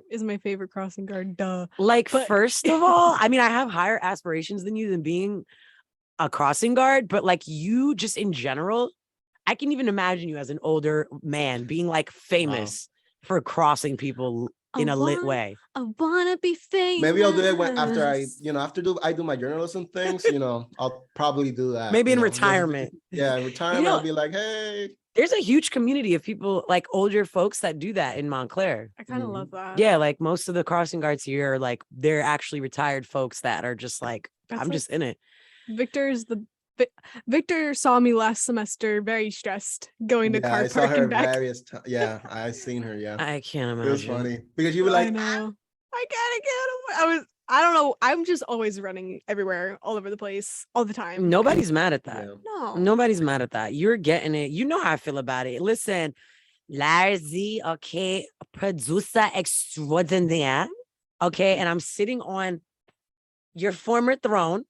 is my favorite crossing guard. Duh. Like, But- first of all, I mean, I have higher aspirations than you than being a crossing guard, but like you just in general, I can even imagine you as an older man being like famous for crossing people in a lit way. I wanna be famous. Maybe I'll do it after I do my journalism things. I'll probably do that. Maybe in just- retirement. Yeah, in retirement, know- I'll be like, hey. There's a huge community of people like older folks that do that in Montclair. I kind of Mhm. love that. Yeah, like most of the crossing guards here are like they're actually retired folks that are just like, That's I'm like- just in it. Victor saw me last semester very stressed going to Yeah, car I saw park her and back. various times. Yeah, I seen her. Yeah, I can't it was imagine. funny because you were I like, know. I gotta get away. I don't know. I'm just always running everywhere, all over the place, all the time. Nobody's mad at that. yeah. No. Nobody's mad at that. You're getting it. You know how I feel about it. Listen, Larry, okay, producer extraordinaire, okay, and I'm sitting on your former throne,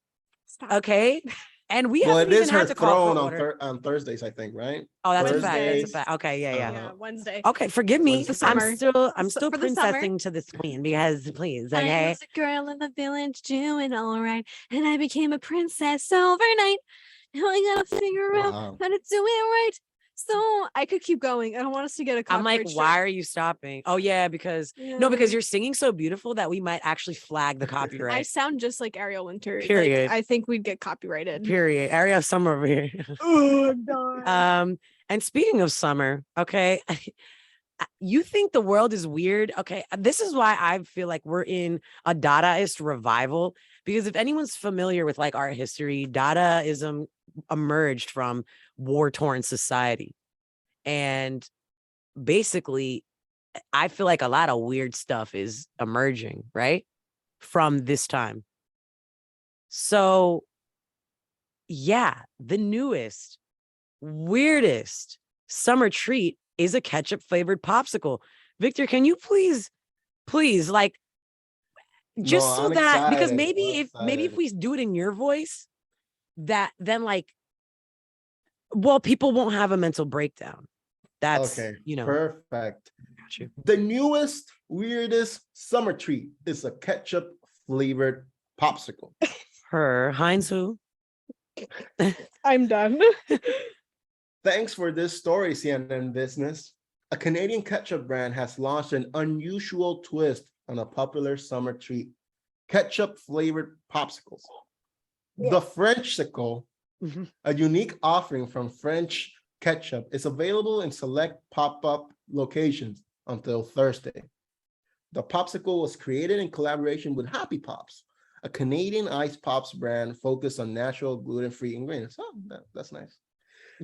Stop. okay, and we Well, haven't it even is her had to call throne for on, order. on Thursdays, I think, right? Oh, that's a fact. That's a Thursdays. fact. Okay, yeah. Yeah, Wednesday. Okay, forgive me. For the I'm summer. still For the summer. princessing to this queen because please, I okay. was a girl in the village doing all right, and I became a princess overnight. Now I gotta figure out Wow. how to do it right. So I could keep going. I don't want us to get a I'm like, copyright why are you stopping? Oh yeah, because no, because you're singing so beautiful that we might actually flag the I copyright. sound just like Ariel Winter. Like, Period. I think we'd get copyrighted. Period. Area of summer over here. Oh god. And speaking of summer, okay, you think the world is weird? Okay, this is why I feel like we're in a Dadaist revival. Because if anyone's familiar with like art history, Dadaism emerged from war-torn society. And basically, I feel like a lot of weird stuff is emerging, right? From this time. So, yeah, the newest, weirdest summer treat is a ketchup flavored popsicle. Victor, can you please, like, just No, so I'm that because excited. maybe I'm if excited. we do it in your voice, then like, well, people won't have a mental breakdown. That's Okay, got perfect. you. The newest, weirdest summer treat is a ketchup flavored popsicle. Her Heinz who? I'm done. Thanks for this story, CNN Business. A Canadian ketchup brand has launched an unusual twist on a popular summer treat, ketchup-flavored popsicles. The Frenchsicle, a unique offering from French Ketchup, is available in select pop-up locations until Thursday. The popsicle was created in collaboration with Happy Pops, a Canadian ice pops brand focused on natural gluten-free ingredients. Oh, that's nice.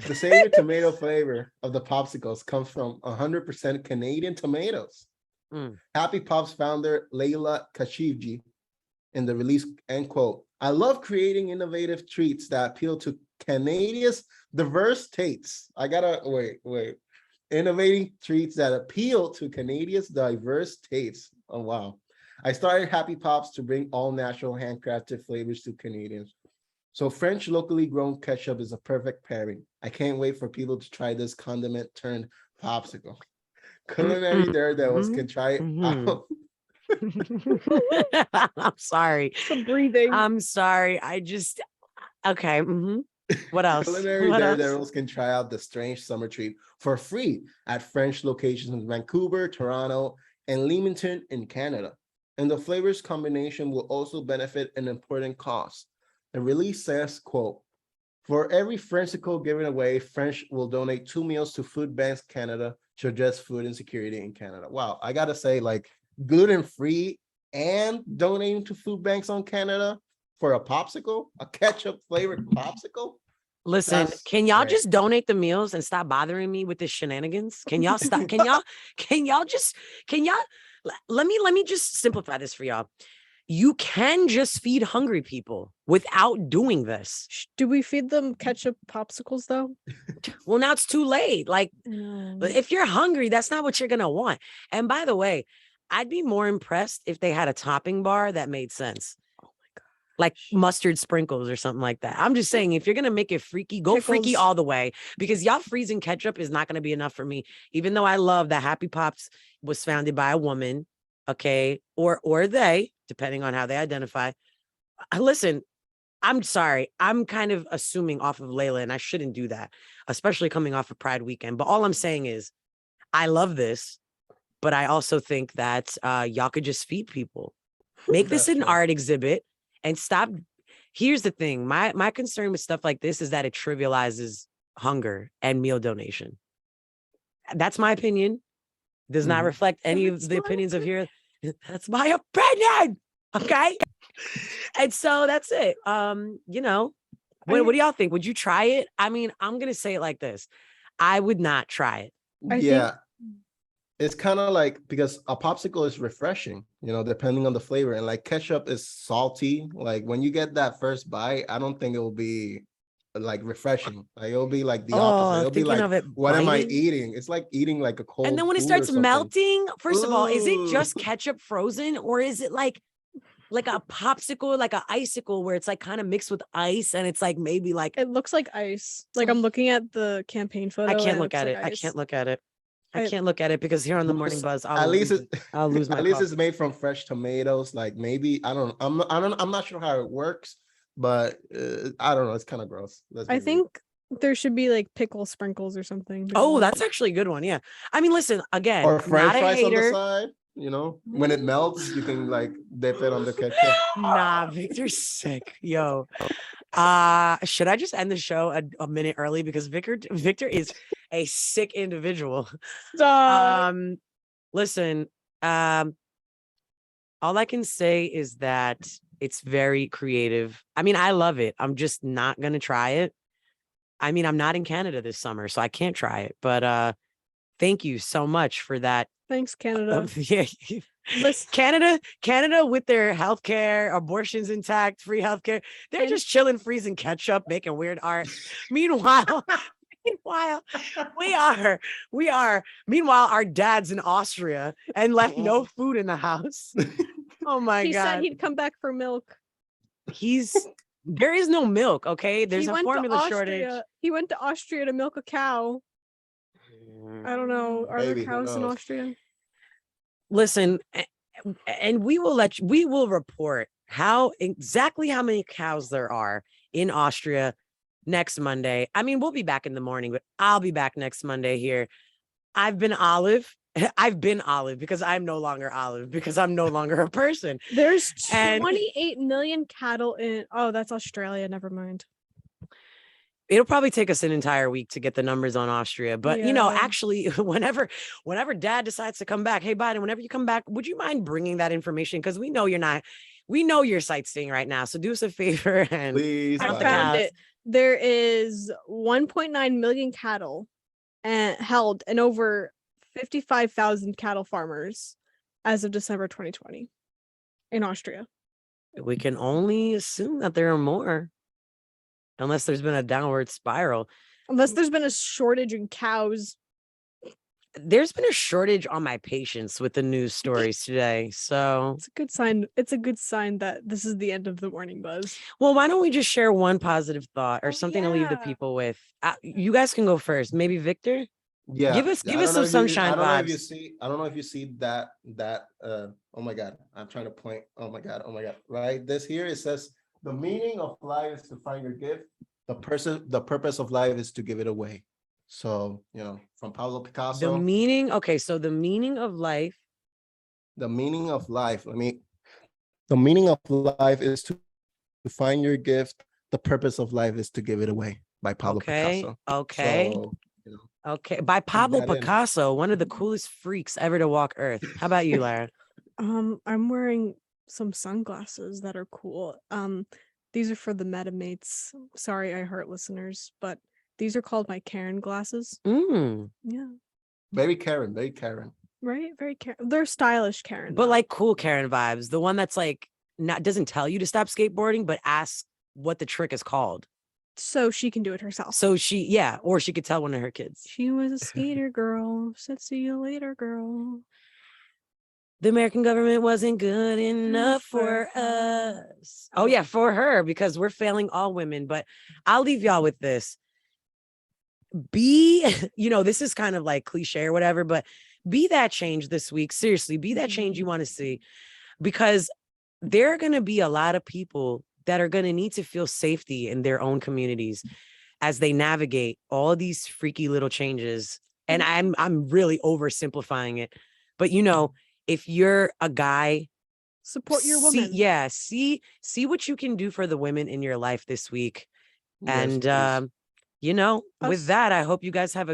The savory tomato flavor of the popsicles comes from 100% Canadian tomatoes. Happy Pops founder Leila Khashoggi in the release, end quote, I love creating innovative treats that appeal to Canadians' diverse tastes. I gotta wait. Innovating treats that appeal to Canadians' diverse tastes. Oh, wow. I started Happy Pops to bring all natural handcrafted flavors to Canadians. So French locally grown ketchup is a perfect pairing. I can't wait for people to try this condiment turned popsicle. Culinary daredevils can try it out. I'm sorry. Some breathing. I'm sorry. Okay. What else? Culinary What else? daredevils can try out the strange summer treat for free at French locations in Vancouver, Toronto, and Leamington in Canada. And the flavors combination will also benefit an important cause. The release says, quote, for every Frenchsicle given away, French will donate 2 meals to Food Banks Canada to address food insecurity in Canada. Wow, I gotta say, like, gluten-free and donating to food banks on Canada for a popsicle, a ketchup-flavored popsicle? Listen, That's can y'all great. just donate the meals and stop bothering me with this shenanigans? Can y'all stop? Can y'all let me just simplify this for y'all. You can just feed hungry people without doing this. Do we feed them ketchup popsicles though? Well, now it's too late. Like, But if you're hungry, that's not what you're gonna want. And by the way, I'd be more impressed if they had a topping bar that made sense. Oh my God. Like mustard sprinkles or something like that. I'm just saying, if you're gonna make it freaky, go freaky Pickles. all the way, because y'all freezing ketchup is not gonna be enough for me. Even though I love that Happy Pops was founded by a woman, okay, or they, depending on how they identify. Listen, I'm sorry. I'm kind of assuming off of Layla, and I shouldn't do that, especially coming off of Pride weekend. But all I'm saying is, I love this, but I also think that y'all could just feed people. Make this That's an true. art exhibit and stop. Here's the thing. My concern with stuff like this is that it trivializes hunger and meal donation. That's my opinion. Does not Mhm. reflect any of That's the my opinions of here. That's my opinion. Okay. And so that's it. What do y'all think? Would you try it? I mean, I'm gonna say it like this. I would not try it. I think- Yeah. It's kind of like, because a popsicle is refreshing, depending on the flavor. And like ketchup is salty. Like when you get that first bite, I don't think it will be like refreshing. Like it'll be like the opposite. It'll be Thinking like, of it what am I biting? eating? It's like eating like a cold And then when it food or starts something. melting, first of all, is it Ooh. just ketchup frozen, or is it like a popsicle, like an icicle, where it's like kind of mixed with ice, and it's like maybe like It looks like ice. Like I'm looking at the campaign photo. I can't and look at looks it. like I ice. can't look at it. I I- can't look at it because here on the Morning Buzz, At least I'll lose my at least coffee. it's made from fresh tomatoes. Like maybe I'm not sure how it works, but I don't know. It's kind of gross. Let's I be real. think there should be like pickle sprinkles or something. Oh, that's actually a good one. Yeah. I mean, listen, again, or French not a fries on the hater. side. When it melts, you can like dip it on the ketchup. Nah, Victor's sick. Yo. Should I just end the show a minute early, because Victor is a sick individual. Listen, all I can say is that it's very creative. I mean, I love it. I'm just not gonna try it. I mean, I'm not in Canada this summer, so I can't try it. But thank you so much for that. Thanks, Canada. Yeah. Listen, Canada with their healthcare, abortions intact, free healthcare. They're And- just chilling, freezing ketchup, making weird art. Meanwhile, we are. Meanwhile, our dad's in Austria and left no food in the house. Oh my he said God. he'd come back for milk. There is no milk. Okay. There's He a went to formula shortage. Austria. He went to Austria to milk a cow. I don't know. Are Maybe, there who cows in knows? Austria? Listen, and we will report exactly how many cows there are in Austria next Monday. I mean, we'll be back in the morning, but I'll be back next Monday here. I've been Olive. I've been Olive because I'm no longer Olive because I'm no longer a person. There's And 28 million cattle in. Oh, that's Australia. Never mind. it'll probably take us an entire week to get the numbers on Austria. But you know, Yeah. actually, whenever Dad decides to come back, hey Biden, whenever you come back, would you mind bringing that information? Because we know you're not. We know you're sightseeing right now. So do us a favor and Please, count I the found cows. it. There is 1.9 million cattle held and over 55,000 cattle farmers as of December 2020 in Austria. We can only assume that there are more, unless there's been a downward spiral. Unless there's been a shortage in cows. There's been a shortage on my patience with the news stories today. So, It's a good sign. It's a good sign that this is the end of the morning buzz. well, why don't we just share one positive thought or Oh, something to leave the yeah. people with? You guys can go first. Maybe Victor. yeah. Give us I don't some know if sunshine I don't know if you vibes. see. I don't know if you see that. Oh my God, I'm trying to point. Oh my God. Right. This here it says the meaning of life is to find your gift. The purpose of life is to give it away. So from Pablo Picasso. The meaning. Okay, so the meaning of life. The meaning of life. The meaning of life is to find your gift. The purpose of life is to give it away by Pablo Picasso. Okay. So, Okay. By Pablo that in. Picasso, one of the coolest freaks ever to walk Earth. How about you, Lara? I'm wearing some sunglasses that are cool. These are for the MetaMates. Sorry, I hurt listeners, but these are called my Karen glasses. Mm. Yeah. Very Karen. Right? Very Karen. They're stylish Karen. But though. like cool Karen vibes. The one that's like doesn't tell you to stop skateboarding, but asks what the trick is called. So she can do it herself. So or she could tell one of her kids. She was a skater girl. Said see you later, girl. The American government wasn't good enough for us. Oh yeah, for her, because we're failing all women. But I'll leave y'all with this. This is kind of like cliche or whatever, but be that change this week. Seriously, be that change you want to see, because there are going to be a lot of people that are going to need to feel safety in their own communities as they navigate all these freaky little changes. And I'm really oversimplifying it, but if you're a guy, support your woman. See what you can do for the women in your life this week. Yes, And with Us- that, I hope you guys have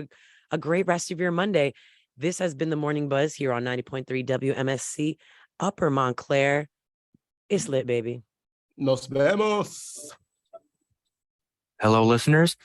a great rest of your Monday. This has been the Morning Buzz here on 90.3 WMSC Upper Montclair. It's lit, baby. Nos vemos. Hello, listeners.